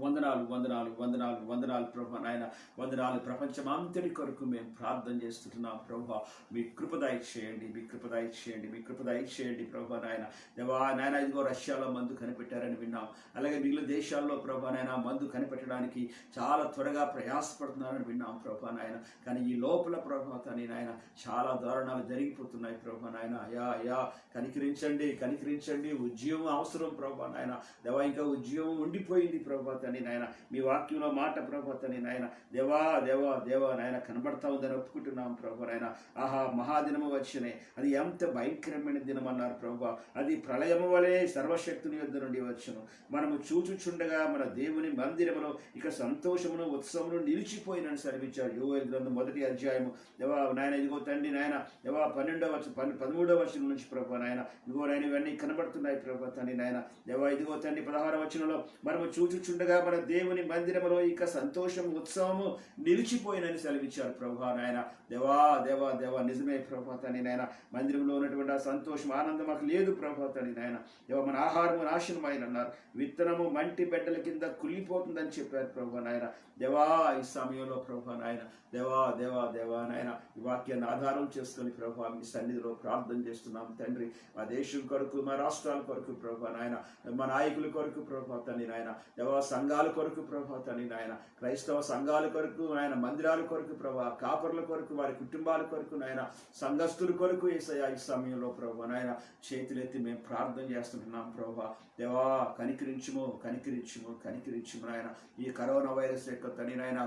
వందనాలు వందనాలు వందనాలు వందనాలు ప్రభు నాయన. వందనాలు ప్రపంచం అంతటి కొరకు మేము ప్రార్థన చేస్తున్నాం ప్రభు. మీ కృపదాయి చేయండి, మీ కృపదాయి చేయండి, మీ కృపదాయి చేయండి ప్రభు నాయన. దేవా నాయన ఇదిగో రష్యాలో మందు కనిపెట్టారని విన్నాం, అలాగే మిగిలిన దేశాల్లో ప్రభు నాయన మందు కనిపెట్టడానికి చాలా త్వరగా ప్రయాసపడుతున్నారని విన్నాం ప్రభు నాయన. కానీ ఈ లోపల ప్రభు తండ్రి నాయన చాలా దారుణాలు జరిగిపోతున్నాయి ప్రభు నాయన. యా కనికరించండి, కనికరించండి. ఉద్యోగం అవసరం ప్రభు నాయన దేవా. ఇంకా ఉద్యోగం ఉండిపోయింది ప్రభు తండ్రి నాయన. మీ వాక్యంలో మాట ప్రభు తండ్రి నాయన దేవా దేవా దేవా నాయన కనబడతా ఉందని ఒప్పుకుంటున్నాం ప్రభు నాయన. ఆహా మహాదినము వచ్చినాయి, అది ఎంత భయంకరమైన దినం అన్నారు ప్రభు. అది ప్రళయము వలె సర్వశక్తుని యొద్ద నుండి వచ్చును. మనము చూచుచుండగా మన దేవుని మందిరములో ఇక సంతోషమును ఉత్సవమును నిలిచిపోయినని సెలవిచ్చారు. యోవేలు గ్రంథం 1వ అధ్యాయము దేవా నాయన. ఇదిగో తండ్రి నాయన దేవా 13వ వచనం నుంచి ప్రభు నాయన ఇదిగో నాయన ఇవన్నీ కనబడుతున్నాయి ప్రభు తండ్రి నాయన దేవా. ఇదిగో తండ్రి 16వ వచనంలో మనము చూచుచుండగా మన దేవుని మందిరములో ఇక సంతోషం ఉత్సవము నిలిచిపోయినని సెలవిచ్చారు ప్రభు నాయన దేవా దేవా దేవా. నిజమే ప్రభు తండ్రి నాయన. మందిరంలో ఉన్నటువంటి ఆ సంతోషం ఆనందం మాకు లేదు ప్రభు తండ్రి నాయన దేవా. మన ఆహారము నాశనమైన అన్నారు, విత్తనము మంటి బిడ్డల కింద కుళ్ళిపోతుందని చెప్పారు ప్రభు నాయన దేవా. ఈ సమయంలో ప్రభు నాయన దేవా దేవా దేవా నాయన ఈ వాక్యాన్ని ఆధారం చేసుకొని ప్రభు మీ సన్నిధిలో ప్రార్థన చేస్తున్నాం తండ్రి. మా దేశం కొరకు, మా రాష్ట్రాల కొరకు ప్రభు నాయన, మా నాయకుల కొరకు ప్రభు తండ్రి నాయన దేవా, సంఘాల కొరకు ప్రభు తండ్రి నాయన, క్రైస్తవ సంఘాల కొరకు నాయన, మందిరాల కొరకు ప్రభు, కాపర్ల కొరకు, వారి కుటుంబాల కొరకు నాయన, సంఘస్థుల కొరకు యేసయ్యా ఈ సమయంలో ప్రభు నాయన చేతులెత్తి మేము ప్రార్థన చేస్తుంటున్నాం ప్రభు దేవా. కనికరించుము కనికరించుము కనికరించుము నాయన. ఈ కరోనా వైరస్ యొక్క తండ్రి నాయన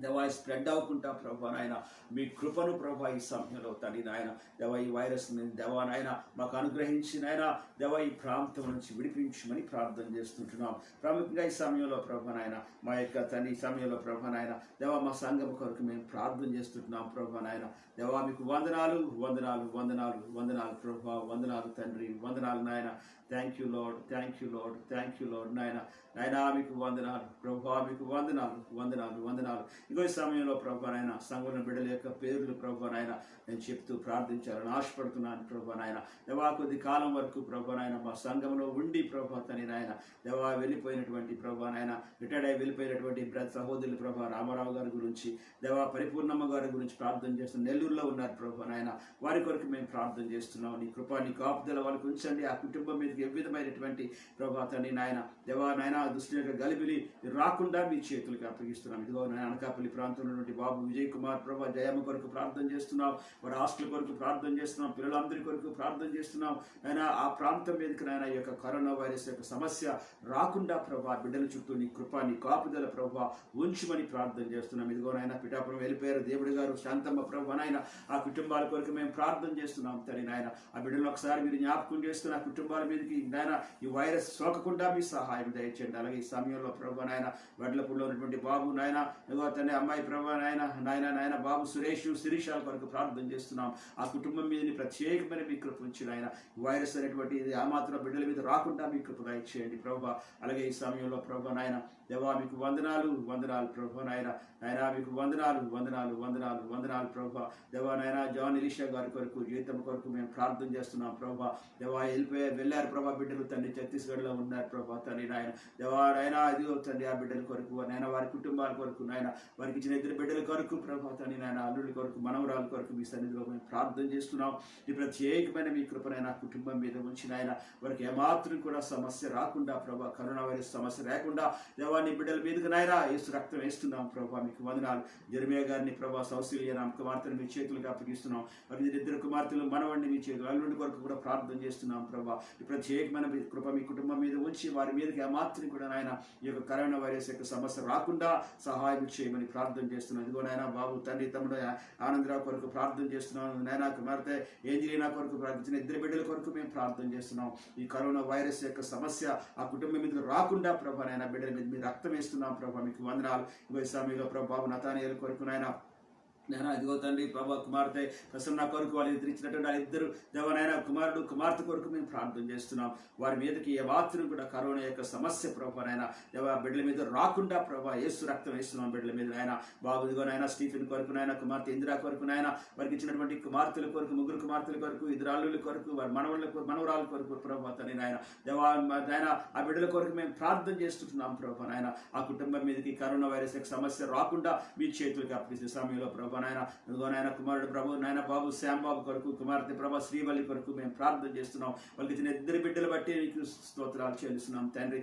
దేవా స్ప్రెడ్ అవ్వకుండా ప్రభా నాయన మీ కృపను ప్రభా ఈ సమయంలో తండ్రి నాయన దేవా ఈ వైరస్ని దేవా నాయన మాకు అనుగ్రహించి నాయన దేవా ఈ ప్రాంతం నుంచి విడిపించమని ప్రార్థన చేస్తుంటున్నాం. ప్రాముఖ్యంగా ఈ సమయంలో ప్రభా నాయన మా యొక్క తండ్రి ఈ సమయంలో ప్రభా నాయన దేవా మా సంఘం కొరకు మేము ప్రార్థన చేస్తుంటున్నాం ప్రభా నాయన దేవా. మీకు వందనాలు వందనాలు వందనాలు వందనాలు ప్రభా, వందనాలు తండ్రి, వందనాలు నాయన. Thank you lord, thank you lord, thank you lord నాయన. నాయనా మీకు వందనాలు ప్రభా, మీకు వందనాలు వందనాలు వందనాలు. ఇగో ఈ సమయంలో ప్రభు నాయన సంఘంలో బిడ్డల యొక్క పేర్లు ప్రభు నాయన నేను చెప్తూ ప్రార్థించాలని ఆశపడుతున్నాను ప్రభు నాయన. దేవా కొద్ది కాలం వరకు ప్రభు నాయన మా సంఘంలో ఉండి ప్రభు తని నాయన దేవా వెళ్ళిపోయినటువంటి ప్రభు నాయన రిటైర్డ్ అయి వెళ్ళిపోయినటువంటి సహోదరులు ప్రభు రామారావు గారి గురించి, దేవా పరిపూర్ణమ్మ గారి గురించి ప్రార్థన చేస్తున్నాం. నెల్లూరులో ఉన్నారు ప్రభు నాయన, వారి కొరకు మేము ప్రార్థన చేస్తున్నాం. నీ కృప నీ కాపుదల వాళ్ళకి ఉంచండి. ఆ కుటుంబం మీదకి ఏ విధమైనటువంటి ప్రభు తండ్రి నాయన దేవా నాయన దుష్టి యొక్క గలిబిలి రాకుండా మీ చేతులకు అప్పగిస్తున్నాం. ఇదిగో నాయన అనకాపల్లి ప్రాంతంలో ఉన్నటువంటి బాబు విజయ్ కుమార్ ప్రభు జయమ్మ కొరకు ప్రార్థన చేస్తున్నాం. వారి హాస్టల్ కొరకు ప్రార్థన చేస్తున్నాం. పిల్లలందరి కొరకు ప్రార్థన చేస్తున్నాం. ఆయన ఆ ప్రాంతం మీదకి నాయన ఈ యొక్క కరోనా వైరస్ యొక్క సమస్య రాకుండా ప్రభా బిడ్డల చుట్టూ నీ కృప నీ కాపుదల ప్రభా ఉంచుమని ప్రార్థన చేస్తున్నాం. ఇదిగో నాయన పిఠాపురం వెళ్ళిపోయారు దేవుడు గారు శాంతమ్మ ప్రభు నాయన ఆ కుటుంబాల కొరకు మేము ప్రార్థన చేస్తున్నాం. తల్లి నాయన ఆ బిడ్డలు ఒకసారి మీరు జ్ఞాపకం చేసుకుని ఆ కుటుంబాల మీదకి నాయన ఈ వైరస్ సోకకుండా మీ సహాయం దయచేయండి. అలాగే ఈ సమయంలో ప్రభు నాయన వడ్లపూడిలో ఉన్నటువంటి బాబు నాయన ఇదిగో తన అమ్మాయి ప్రభు నాయన నాయన నాయన బాబు సురేష్ శిరీషాల కొరకు ప్రార్థన చేస్తున్నాం. ఆ కుటుంబం మీద ప్రత్యేకమైన మీ కృప ఉంచి నాయన వైరస్ అనేటువంటి ఇది ఆ మాత్రం బిడ్డల మీద రాకుండా మీ కృప దయచేయండి ప్రభు. అలాగే ఈ సమయంలో ప్రభు నాయన దేవా మీకు వందనాలు వందనాలు ప్రభు నాయన నాయన మీకు వందనాలు వందనాలు వందనాలు వందనాలు ప్రభు. దేవా నాయన జాన్ ఎలీషా గారి కొరకు జీవితం కొరకు మేము ప్రార్థన చేస్తున్నాం ప్రభు. దేవా వెళ్ళారు ప్రభా బిడ్డలు తండ్రి ఛత్తీస్గఢ్లో ఉన్నారు ప్రభా తండ్రి నాయన దేవా నాయన ఇది తండ్రి ఆ బిడ్డల కొరకు నాయన వారి కుటుంబాల కొరకు నాయన వారికి ఇచ్చిన ఇద్దరు బిడ్డల కొరకు ప్రభా తండ్రి నాయన అల్లుడి కొరకు మనవరాల కొరకు మీ సన్నిధిలో మేము ప్రార్థన చేస్తున్నాం. ఈ ప్రత్యేకమైన మీ కృపనైనా కుటుంబం మీద ఉంచిన ఆయన వారికి ఏమాత్రం కూడా సమస్య రాకుండా ప్రభా కరోనా వైరస్ సమస్య లేకుండా దేవాన్ని బిడ్డల మీదకి నాయనా యేసు రక్తం వేస్తున్నాం ప్రభా. మీకు వందనాలు. జెర్మియా గారిని ప్రభా సౌశల్య నామ కుమార్తెను మీ చేతులకు అప్పగిస్తున్నాం. వారి ఇద్దరు కుమార్తెలు మనవండి మీ చేతులు అల్లుడి కొరకు కూడా ప్రార్థన చేస్తున్నాం ప్రభా. ఈ ప్రత్యేకమైన కృప మీ కుటుంబం మీద ఉంచి వారి మీదకి ఏమాత్రం కూడా నాయన ఈ యొక్క కరోనా వైరస్ యొక్క సమస్య రాకుండా సహాయం చేయమని ప్రార్థన చేస్తున్నాం. ఇదిగో నాయన బాబు తండ్రి తమ్ముడు ఆనందరావు కొరకు ప్రార్థన చేస్తున్నాం. నాయన కుమార్తె ఏంజలీనా కొరకు ప్రార్థించిన ఇద్దరు బిడ్డల కొరకు మేము ప్రార్థన చేస్తున్నాం. ఈ కరోనా వైరస్ యొక్క సమస్య ఆ కుటుంబం మీద రాకుండా ప్రభా నాయన బిడ్డల మీద మీరు రక్తం వేస్తున్నాం ప్రభా. మీకు వందనాలు. ఈ సమయంలో ప్రభా బాబు నతానియేలు కొరకు నాయన నేను ఇదిగో తండ్రి ప్రభా కుమార్తె ప్రసన్న కొరకు వాళ్ళు ఇచ్చినటువంటి ఇద్దరు దేవనైనా కుమారుడు కుమార్తె కొరకు మేము ప్రార్థన చేస్తున్నాం. వారి మీదకి ఏ మాత్రం కూడా కరోనా యొక్క సమస్య ప్రభానైనా దేవ బిడ్డల మీద రాకుండా ప్రభా యేసు రక్తం వేస్తున్నాం బిడ్డల మీద నాయన. బాబు ఇదిగోనైనా స్టీఫెన్ కొరకు నాయన కుమార్తె ఇందిరా కొరకు నాయన వారికి ఇచ్చినటువంటి కుమార్తెల కొరకు ముగ్గురు కుమార్తెల కొరకు ఇద్దరు అల్లుల కొరకు వారి మనవరాల కొరకు ప్రభా తని నాయన దేవా నాయన ఆ బిడ్డల కొరకు మేము ప్రార్థన చేస్తున్నాం ప్రభా నాయన. ఆ కుటుంబం మీదకి కరోనా వైరస్ యొక్క సమస్య రాకుండా మీ చేతులకి అప్పగిస్తే సమయంలో ప్రభా నాయన కుమారుడు ప్రభు నాయన బాబు శ్యాంబాబు కొరకు కుమార్తె ప్రభా శ్రీవల్లి కొరకు మేము ప్రార్థన చేస్తున్నాం. వాళ్ళకి ఇచ్చిన ఇద్దరు బిడ్డలు బట్టి నీకు స్తోత్రాలు చెల్లిస్తున్నాం తండ్రి.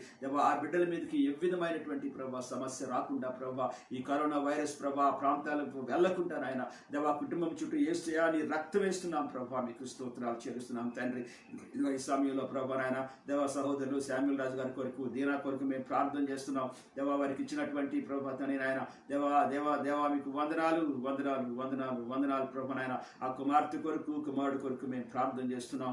ఆ బిడ్డల మీదకి ఏ విధమైనటువంటి ప్రభా సమస్య రాకుండా ప్రభా ఈ కరోనా వైరస్ ప్రభా ప్రాంతాలకు వెళ్లకుండా నాయన దేవా కుటుంబం చుట్టూ యేసయ్యా నీ రక్తం వేస్తున్నాం ప్రభా. మీకు స్తోత్రాలు చెల్లిస్తున్నాం తండ్రి. ఇదిగో ఈ సమయంలో ప్రభా నాయన దేవా సహోదరులు శామ్యూల్ రాజు గారి కొరకు దీనా కొరకు మేము ప్రార్థన చేస్తున్నాం. దేవా వారికి ఇచ్చినటువంటి ప్రభా తని నాయన దేవా దేవా దేవా మీకు వందనాలు వందనాలు వందనాలు వందనాలు ప్రభు నాయన. ఆ కుమార్తె కొరకు కుమారుడు కొరకు మేము ప్రార్థన చేస్తున్నాం.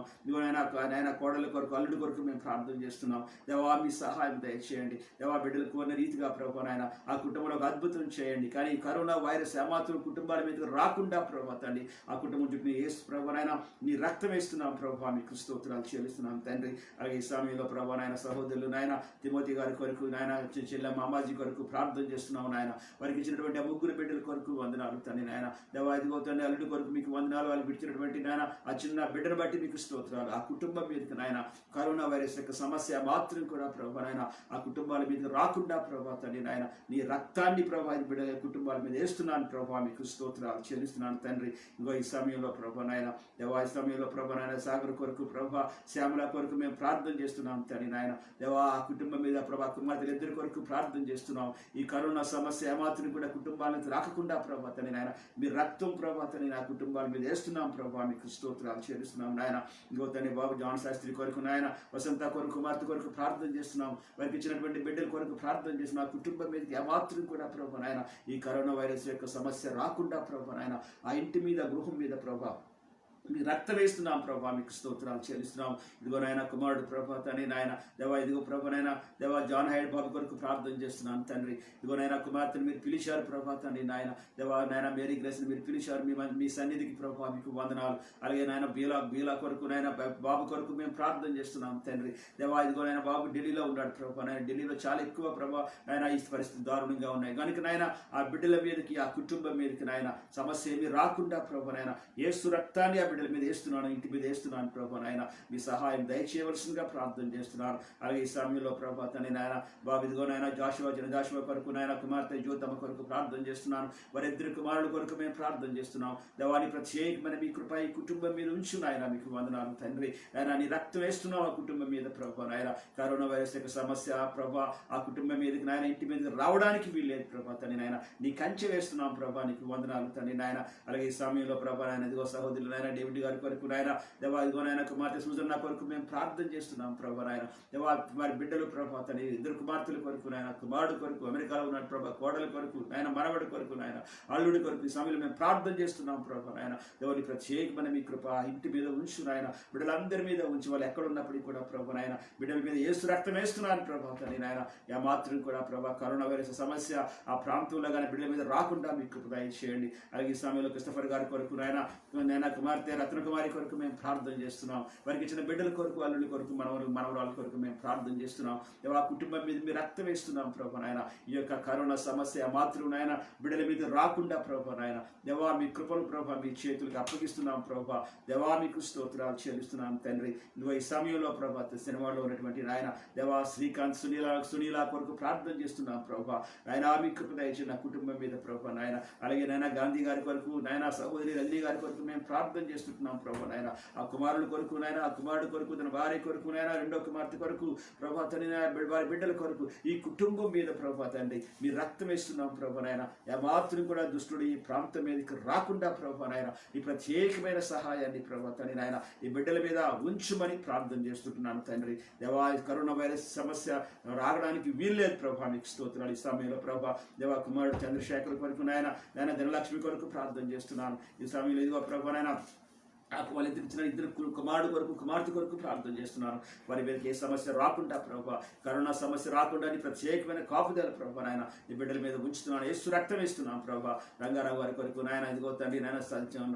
నాయన కోడల కొరకు అల్లుడి కొరకు మేము ప్రార్థన చేస్తున్నాం. దేవా మీ సహాయం దయచేయండి. దేవా బిడ్డలు కోరిన రీతిగా ప్రభు నాయన ఆ కుటుంబంలో ఒక అద్భుతం చేయండి. కానీ కరోనా వైరస్ ఏమాత్రం కుటుంబాల మీద రాకుండా ప్రభు తండ్రి ఆ కుటుంబం చుట్టూ యేసు ప్రభు నాయన నీ రక్తం వేస్తున్నాం ప్రభు. మీకు స్తోత్రాలు చెల్లిస్తున్నాం తండ్రి. అలాగే ఈ సమయంలో ప్రభు నాయన సహోదరులు నాయన తిమోతి గారి కొరకు నాయన చెల్లెమ్మ అమ్మాజీ కొరకు ప్రార్థన చేస్తున్నాం నాయన. వారికి ఇచ్చినటువంటి ఆ ముగ్గురు బిడ్డల కొరకు వందనాలు తండ్రి నాయన. దేవా ఇదిగో తండ్రి అల్లుడి కొరకు మీకు వందనాలు. వాళ్ళు విడిచినటువంటి నాయన ఆ చిన్న బిడ్డను బట్టి మీకు స్తోత్రాలు. ఆ కుటుంబం మీదకి నాయన కరోనా వైరస్ యొక్క సమస్య మాత్రం కూడా ప్రభా నాయన ఆ కుటుంబాల మీద రాకుండా ప్రభా తండ్రి నాయన నీ రక్తాన్ని ప్రభా బిడ్డల కుటుంబాల మీద వేస్తున్నాను ప్రభా. మీకు స్తోత్రాలు చెల్లిస్తున్నాను తండ్రి. ఇంకో ఈ సమయంలో ప్రభా నాయన దేవా ఈ సమయంలో ప్రభా నాయన సాగర్ కొరకు ప్రభా శ్యామల కొరకు మేము ప్రార్థన చేస్తున్నాం తండ్రి నాయన. దేవా ఆ కుటుంబం మీద ప్రభా కుమార్తెలు ఇద్దరి కొరకు ప్రార్థన చేస్తున్నాం. ఈ కరోనా సమస్య ఏమాత్రం కూడా కుటుంబాలకు రాకుండా ప్రభా తండ్రి నాయన మీ రక్తం ప్రభా తండ్రి నా కుటుంబాల మీద వేస్తున్నాం ప్రభా. మీకు స్తోత్రాలు చేస్తున్నాం నాయన. ఇంకో తండ్రి బాబు జాన్ శాస్త్రి కొరకు నాయన వసంత కొరకు కుమార్తె కొరకు ప్రార్థన చేస్తున్నాం. వారికి ఇచ్చినటువంటి బిడ్డల కొరకు ప్రార్థన చేస్తున్నాం. ఆ కుటుంబం మీదకి ఏమాత్రం కూడా ప్రభా నాయన ఈ కరోనా వైరస్ యొక్క సమస్య రాకుండా ప్రభా నాయన ఆ ఇంటి మీద గృహం మీద ప్రభా మీ రక్తం వేస్తున్నాం ప్రభా, మీకు స్తోత్రాలు చెల్లిస్తున్నాం. ఇదిగో నాయన కుమారుడు ప్రభా తండ్రి నాయన దేవా, ఇదిగో ప్రభా నాయన దేవా జాన్ హైడ్ బాబు కొరకు ప్రార్థన చేస్తున్నాను తండ్రి. ఇదిగో నాయన కుమార్తెను మీరు పిలిచారు ప్రభా తండ్రి నాయన దేవా, నాయన మేరీ గ్రేస్ని మీరు పిలిచారు మీ సన్నిధికి ప్రభా, మీకు వందనాలు. అలాగే నాయన బీలా కొరకు నాయన బాబు కొరకు మేము ప్రార్థన చేస్తున్నాం తండ్రి దేవా. ఇదిగో నాయన బాబు ఢిల్లీలో ఉన్నాడు ప్రభా నాయన, ఢిల్లీలో చాలా ఎక్కువ ప్రభా నాయన ఈ పరిస్థితి దారుణంగా ఉన్నాయి కనుక నాయన ఆ బిడ్డల మీదకి ఆ కుటుంబం మీదకి నాయన సమస్య ఏమి రాకుండా ప్రభా నాయన యేసు రక్తాన్ని ఆ బిడ్డల మీద వేస్తున్నాను, ఇంటి మీద వేస్తున్నాను ప్రభా నాయన, మీ సహాయం దయచేయవలసిందిగా ప్రార్థన చేస్తున్నాను. అలాగే ఈ సమయంలో ప్రభా తండ్రి నాయన బాబు ఇదిగో నాయన జాషువా కొరకు నాయన కుమార్తె జ్యోతమ్మ కొరకు ప్రార్థన చేస్తున్నాను. వారిద్దరు కుమారుల కొరకు మేము ప్రార్థన చేస్తున్నాం. దేవాని ప్రత్యేకమైన మీ కృప ఈ కుటుంబం మీద ఉంచు నాయన, మీకు వందనాలు తండ్రి. ఆయన నీ రక్తం వేస్తున్నావు ఆ కుటుంబం మీద ప్రభా నాయన. కరోనా వైరస్ యొక్క సమస్య ప్రభా ఆ కుటుంబం మీదకి నాయన ఇంటి మీదకి రావడానికి వీల్లేదు ప్రభా తండ్రి నాయన, నీ కంచె వేస్తున్నాం ప్రభా, నీకు వందనాలు తండ్రి నాయన. అలాగే ఈ సమయంలో ప్రభా నాయన ఇదిగో సహోదరులు నాయన డేవిడ్ గారి కొరకు నాయన దేవా, ఇదిగో నాయన కుమార్తె సూజన్న కొరకు మేము ప్రార్థన చేస్తున్నాం ప్రభా నాయన దేవా. వారి బిడ్డలు ప్రభా తండ్రి ఇద్దరు కుమార్తెల కొరకు నాయన, కుమారుడు కొరకు అమెరికాలో ఉన్నాడు ప్రభా, కోడల కొరకు నాయన, మనవడి కొరకు నాయన, అల్లుడి కొరకు ఈ సమయంలో మేము ప్రార్థన చేస్తున్నాం ప్రభా నాయన. దేవుని ప్రత్యేకమైన మీ కృప ఇంటి మీద ఉంచు నాయన, బిడ్డలందరి మీద ఉంచి వాళ్ళు ఎక్కడ ఉన్నప్పటికీ కూడా ప్రభా నాయన బిడ్డల మీద యేసు రక్తం వేస్తున్నాను ప్రభా తండ్రి నాయన. మాత్రం కూడా ప్రభా కరోనా వైరస్ సమస్య ఆ ప్రాంతంలో కానీ బిడ్డల మీద రాకుండా మీ కృప దయచేయండి. అలాగే ఈ సమయంలో క్రిస్టఫర్ గారి కొరకు నాయన కుమార్తె రత్నకుమారి కొరకు మేము ప్రార్థన చేస్తున్నాం. వారికి ఇచ్చిన బిడ్డల కొరకు, అల్లుడి కొరకు, మనవరాల కొరకు మేము ప్రార్థన చేస్తున్నాం. ఆ కుటుంబం మీద మీ రక్తం వేస్తున్నాం ప్రభా నాయన. ఈ యొక్క కరోనా సమస్య మాత్రం నాయన బిడ్డల మీద రాకుండా ప్రభా నాయన దేవా, మీ కృపను ప్రభా మీ చేతులకు అప్పగిస్తున్నాం ప్రభా దేవా, మీకు స్తోత్రాలు చెల్లిస్తున్నాం తండ్రి. ఇదిగో ఈ సమయంలో ప్రభా సినిమాలో ఉన్నటువంటి నాయన దేవా శ్రీకాంత్ సునీల కొరకు ప్రార్థన చేస్తున్నాం ప్రభా నాయన, మీ కృప దయచిన కుటుంబం మీద ప్రభా నాయన. అలాగే నాయన గాంధీ గారి కొరకు నాయన, సహోదరి రజనీ గారి కొరకు మేము ప్రార్థన చేస్తున్నాం ప్రభా నాయన. ఆ కుమారుడు కొరకు నాయన, ఆ కుమారుడు కొరకు, తన భార్య కొరకు నాయన, రెండో కుమార్తె కొరకు ప్రభా తండ్రి, వారి బిడ్డల కొరకు ఈ కుటుంబం మీద ప్రభా తండ్రి మీ రక్తం వేస్తున్నాం ప్రభా నాయన. మాత్రం కూడా దుష్టుడు ఈ ప్రాంతం మీదకి రాకుండా ప్రభా నాయన ఈ ప్రత్యేకమైన సహాయాన్ని ప్రభా తండ్రి నాయన ఈ బిడ్డల మీద ఉంచుమని ప్రార్థన చేస్తున్నాను తండ్రి దేవా. కరోనా వైరస్ సమస్య రావడానికి వీల్లేదు ప్రభా, మీకు స్తోత్రాలు. ఈ సమయంలో ప్రభా దేవా కుమారుడు చంద్రశేఖర్ కొరకు నాయన ధనలక్ష్మి కొరకు ప్రార్థన చేస్తున్నాను. ఈ సమయంలో ఇదిగో ప్రభా నాయన వాళ్ళిద్దరు ఇచ్చిన ఇద్దరు కుమారుడు కొరకు, కుమార్తె కొరకు ప్రార్థన చేస్తున్నాను. వారి మీదకి ఏ సమస్య రాకుండా ప్రభా, కరోనా సమస్య రాకుండా ప్రత్యేకమైన కాపుదల ప్రభా నాయన ఈ బిడ్డల మీద ఉంచుతున్నాను. యేసు రక్తం వేస్తున్నాను ప్రభా. రంగారావు వారి కొరకు నాయన ఇదిగో తండ్రి నాయన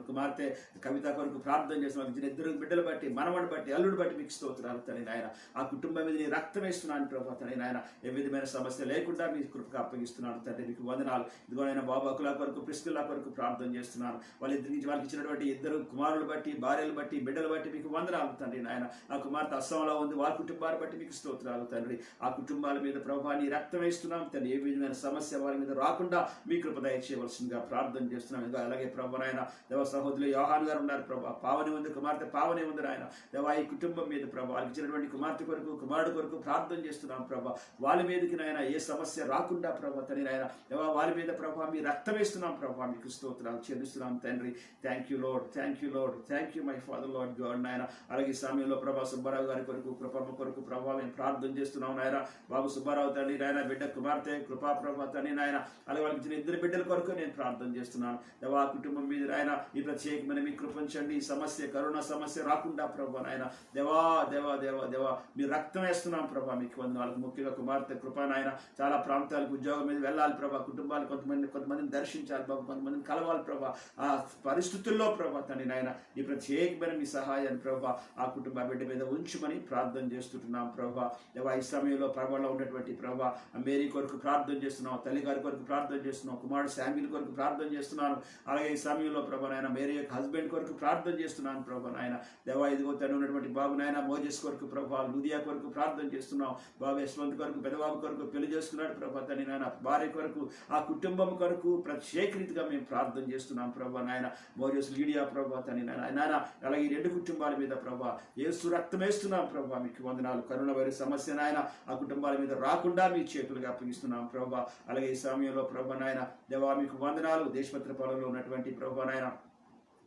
కుమార్తె కవిత కొరకు ప్రార్థన చేస్తున్నాను. ఇచ్చిన ఇద్దరు బిడ్డలు బట్టి, మనవడి బట్టి, అల్లుడు బట్టి మీకు స్తోత్రాలు తండ్రి నాయన. ఆ కుటుంబం మీద నీ రక్తం వేస్తున్నాను ప్రభా తండ్రి నాయన. ఏ విధమైన సమస్య లేకుండా మీ కృపకు అప్పగిస్తున్నాను తండ్రి, మీకు వందనాలు. ఇదిగో నాయన బాబు అకుల కొరకు, ప్రిస్కిల్లా కొరకు ప్రార్థన చేస్తున్నాను. వాళ్ళకి ఇచ్చినటువంటి ఇద్దరు కుమారులు బట్టి, భార్యలు బట్టి, బిడ్డలు బట్టి మీకు వందనాలు తండ్రి నాయన. ఆ కుమార్తె అస్సాంలో ఉంది, వారి కుటుంబాన్ని బట్టి మీకు స్తోత్రాలు తండ్రి. ఆ కుటుంబాల మీద ప్రభా నీ రక్తం వేస్తున్నాం తండ్రి. ఏ విధమైన సమస్య వారి మీద రాకుండా మీ కృప దయచేయవలసిందిగా ప్రార్థన చేస్తున్నాం. అలాగే ప్రభా నాయన దేవ సహోదరులు యోహాన్ గారు ఉన్నారు ప్రభా, పావని ఉంది, కుమార్తె పావని ఉంది నాయన దేవా. ఈ కుటుంబం మీద ప్రభా వాళ్ళకి ఇచ్చినటువంటి కుమార్తె కొరకు, కుమారుడు కొరకు ప్రార్థన చేస్తున్నాం ప్రభా. వాళ్ళ మీదకి నాయన ఏ సమస్య రాకుండా ప్రభా తండ్రి నాయన దేవా వాళ్ళ మీద ప్రభా మీ రక్తం వేస్తున్నాం ప్రభా, మీకు స్తోత్రాలు చెల్లిస్తున్నాం తండ్రి. Thank you load, thank you load, thank you my father lord God నాయన. అలాగే ఈ సమయంలో ప్రభా సుబ్బారావు గారి కొరకు, కృపమ్మ కొరకు ప్రభా మేము ప్రార్థన చేస్తున్నాం నాయన. బాబు సుబ్బారావు తండ్రి నాయన బిడ్డ కుమార్తె కృపా ప్రభా తండ్రి నాయన. అలాగే వాళ్ళకి ఇచ్చిన ఇద్దరు బిడ్డల కొరకు నేను ప్రార్థన చేస్తున్నాను దేవా. కుటుంబం మీద నాయన ఈ ప్రత్యేకమైన మీ కృపించండి. ఈ సమస్య కరోనా సమస్య రాకుండా ప్రభా నాయన దేవా దేవా దేవా దేవా మీ రక్తం వేస్తున్నాం ప్రభా, మీకు వందనాలు. ముఖ్యంగా కుమార్తె కృపా నాయన చాలా ప్రాంతాలకు ఉద్యోగం మీద వెళ్ళాలి ప్రభా, కుటుంబాలు కొంతమందిని దర్శించాలి బాబు, కొంతమందిని కలవాలి ప్రభా. ఆ పరిస్థితుల్లో ప్రభా తండ్రి నాయన ఈ ప్రత్యేకమైన మీ సహాయాన్ని ప్రభా ఆ కుటుంబ బిడ్డ మీద ఉంచుమని ప్రార్థన చేస్తున్నాం ప్రభా దేవా. ఈ సమయంలో ప్రభాలో ఉన్నటువంటి ప్రభా మేరీ కొరకు ప్రార్థన చేస్తున్నాం, తల్లి గారి కొరకు ప్రార్థన చేస్తున్నాం, కుమారుడు శామ్యుల్ కొరకు ప్రార్థన చేస్తున్నాను. అలాగే ఈ సమయంలో ప్రభా నాయన మేరీ యొక్క హస్బెండ్ కొరకు ప్రార్థన చేస్తున్నాను ప్రభా నాయన దేవా. ఇదిగో తను ఉన్నటువంటి బాబు నాయన మోజెస్ కొరకు ప్రభా, లూదియా కొరకు ప్రార్థన చేస్తున్నాం. బాబు యశ్వంత్ కొరకు, పెద్దబాబు కొరకు పెళ్లి చేసుకున్నాడు ప్రభా తండ్రి నాయన. భార్య కొరకు, ఆ కుటుంబం కొరకు ప్రత్యేక రీతిగా మేము ప్రార్థన చేస్తున్నాం ప్రభా నాయన. మోజెస్ లీడియా ప్రభా తండ్రి నాయన. అలాగే ఈ రెండు కుటుంబాల మీద ప్రభా యేసు రక్తం వేస్తున్నాం ప్రభా, మీకు వందనాలు. కరోనా వైరస్ సమస్య నాయన ఆ కుటుంబాల మీద రాకుండా మీ చేతులుగా అప్పగిస్తున్నాం ప్రభా. అలాగే ఈ సమయంలో ప్రభా నాయన దేవా మీకు వందనాలు. దేశపత్ర పొలంలో ఉన్నటువంటి ప్రభా నాయన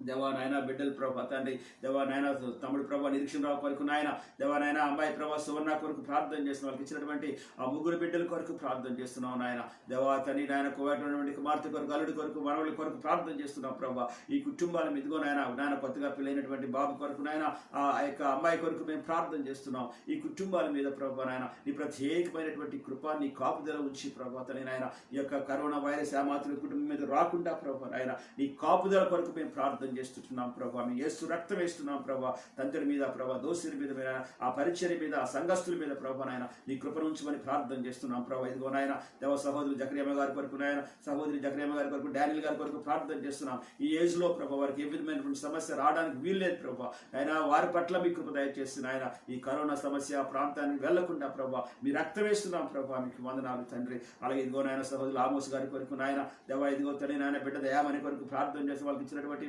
దేవా నాయన బిడ్డలు ప్రభా తండ్రి, దేవా నాయన తమ్ముడు ప్రభా నిరీక్షణ రావు కొరకు నాయన, దేవా నాయన అమ్మాయి ప్రభా సువర్ణ కొరకు ప్రార్థన చేస్తున్నాం. వాళ్ళకి ఇచ్చినటువంటి ఆ ముగ్గురు బిడ్డల కొరకు ప్రార్థన చేస్తున్నాం నాయన. దేవా తండ్రి నాయన కోవటువంటి కుమార్తె కొరకు, అల్లుడి కొరకు, మనవడి కొరకు ప్రార్థన చేస్తున్నాం ప్రభా. ఈ కుటుంబాల మీదుగో నాయన కొత్తగా పెళ్ళైనటువంటి బాబు కొరకు నాయన, ఆ యొక్క అమ్మాయి కొరకు మేము ప్రార్థన చేస్తున్నాం. ఈ కుటుంబాల మీద ప్రభా నాయన నీ ప్రత్యేకమైనటువంటి కృప, నీ కాపుదల ఉంచి ప్రభా తండ్రి నాయన, ఈ యొక్క కరోనా వైరస్ ఆ మాత్రం కుటుంబం మీద రాకుండా ప్రభా నాయన నీ కాపుదల కొరకు మేము ప్రార్థన చేస్తున్నాం ప్రభా. మీ యేసు రక్తం వేస్తున్నాం ప్రభా, తండ్రి మీద ప్రభా, దోషుల మీద, ఆ పరిచర్య మీద, ఆ సంఘస్థుల మీద ప్రభా నాయన నీ కృప ఉంచమని ప్రార్థన చేస్తున్నాం ప్రభా. ఇదిగో నాయన దేవ సహోదరు జకరియమ్మ గారి కొరకు నాయన, సహోదరి జకరియమ్మ గారి కొరకు, డానియల్ గారి కొరకు ప్రార్థన చేస్తున్నాం. ఈ ఏజ్ లో ప్రభా వారికి ఏ విధమైనటువంటి సమస్య రావడానికి వీల్లేదు ప్రభా. ఆయన వారి పట్ల మీ కృప దయచేసి నాయన ఈ కరోనా సమస్య ప్రాంతానికి వెళ్లకుండా ప్రభా మీ రక్తం వేస్తున్నాం ప్రభా. మీకు వందనాలు తండ్రి. అలాగే ఇదిగో నాయన సహోదరులు ఆమోస్ గారి కొరకు నాయన, దేవ ఇదిగో తండ్రి నాయన బిడ్డ దయామని కొరకు ప్రార్థన చేసి వాళ్ళకి ఇచ్చినటువంటి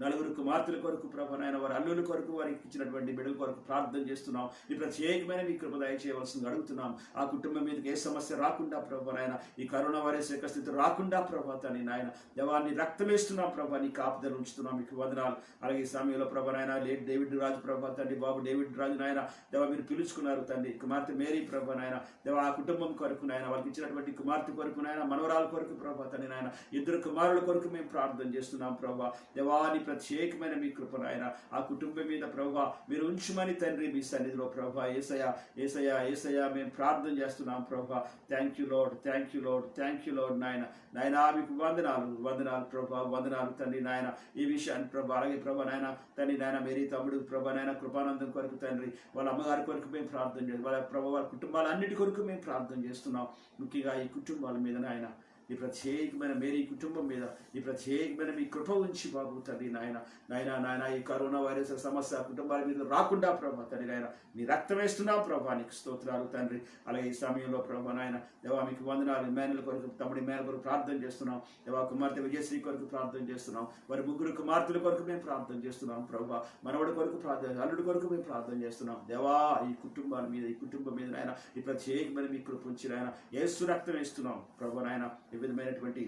నలుగురు కుమార్తెల కొరకు ప్రభా నాయన, వారి అల్లుల కొరకు, వారికి ఇచ్చినటువంటి బిడ్డల కొరకు ప్రార్థన చేస్తున్నాం. ఈ ప్రత్యేకమైన మీ కృప దయచేయవలసింది అడుగుతున్నాం. ఆ కుటుంబం మీదకి ఏ సమస్య రాకుండా ప్రభా నాయన, ఈ కరోనా వైరస్ యొక్క స్థితి రాకుండా ప్రభా తండ్రి నాయన దేవాన్ని రక్తం వేస్తున్నాం ప్రభా, నీ కాపుదలు ఉంచుతున్నాం. మీకు వందనాలు. అలాగే ఈ సమయంలో ప్రభా నాయన లేట్ డేవిడ్ రాజు ప్రభా తండ్రి, బాబు డేవిడ్ రాజు నాయన దేవ మీరు పిలుచుకున్నారు తండ్రి. కుమార్తె మేరీ ప్రభా నాయన దేవ ఆ కుటుంబం కొరకు నాయన, వాళ్ళకి ఇచ్చినటువంటి కుమార్తె కొరకు నాయన, మనవరాల కొరకు ప్రభా తండ్రి నాయన, ఇద్దరు కుమారుల కొరకు మేము ప్రార్థన చేస్తున్నాం ప్రభా. దేవాని ప్రత్యేకమైన మీ కృప నాయన ఆ కుటుంబం మీద ప్రభా మీరు ఉంచుమని తండ్రి మీ సన్నిధిలో ప్రభా. యేసయ్యా యేసయ్యా యేసయ్యా మేము ప్రార్థన చేస్తున్నాం ప్రభా. Thank you lord, thank you lord, thank you lord నాయన. నాయన మీకు వందనాలు ప్రభా, వందనాలు తండ్రి నాయన ఈ విషయాన్ని ప్రభా. అలాగే ప్రభా నాయన తండ్రి నాయన మేరీ తమ్ముడు ప్రభా నాయన కృపానందం కొరకు తండ్రి, వాళ్ళ అమ్మగారి కొరకు మేము ప్రార్థన చేస్తాం. వాళ్ళ ప్రభా వారి కుటుంబాలన్నిటి కొరకు మేము ప్రార్థన చేస్తున్నాం. ముఖ్యంగా ఈ కుటుంబాల మీద నాయన ఈ ప్రత్యేకమైన మేరీ కుటుంబం మీద ఈ ప్రత్యేకమైన మీ కృప ఉంచి బాబు తండ్రి నాయన నాయన ఈ కరోనా వైరస్ సమస్య కుటుంబాల మీద రాకుండా ప్రభా తండ్రి నాయన నీ రక్తం వేస్తున్నాం ప్రభా. నీకు స్తోత్రాలు తండ్రి. అలాగే ఈ సమయంలో ప్రభా నాయన దేవా మీకు వందనాలు. ఇమ్మానుయేల్ కొరకు, తమ్ముడు ఇమ్మానుయేల్ కొరకు ప్రార్థన చేస్తున్నాం. దేవా కుమార్తె విజయశ్రీ కొరకు ప్రార్థన చేస్తున్నాం. వారి ముగ్గురు కుమార్తెల కొరకు మేము ప్రార్థన చేస్తున్నాం ప్రభా. మనవడి కొరకు ప్రార్థన, అల్లుడి కొరకు మేము ప్రార్థన చేస్తున్నాం. దేవా ఈ కుటుంబాల మీద, ఈ కుటుంబం మీద నాయన ఈ ప్రత్యేకమైన మీ కృప ఉంచి నాయన యేసు రక్తం వేస్తున్నాం ప్రభా నాయన. ఈ విధమైనటువంటి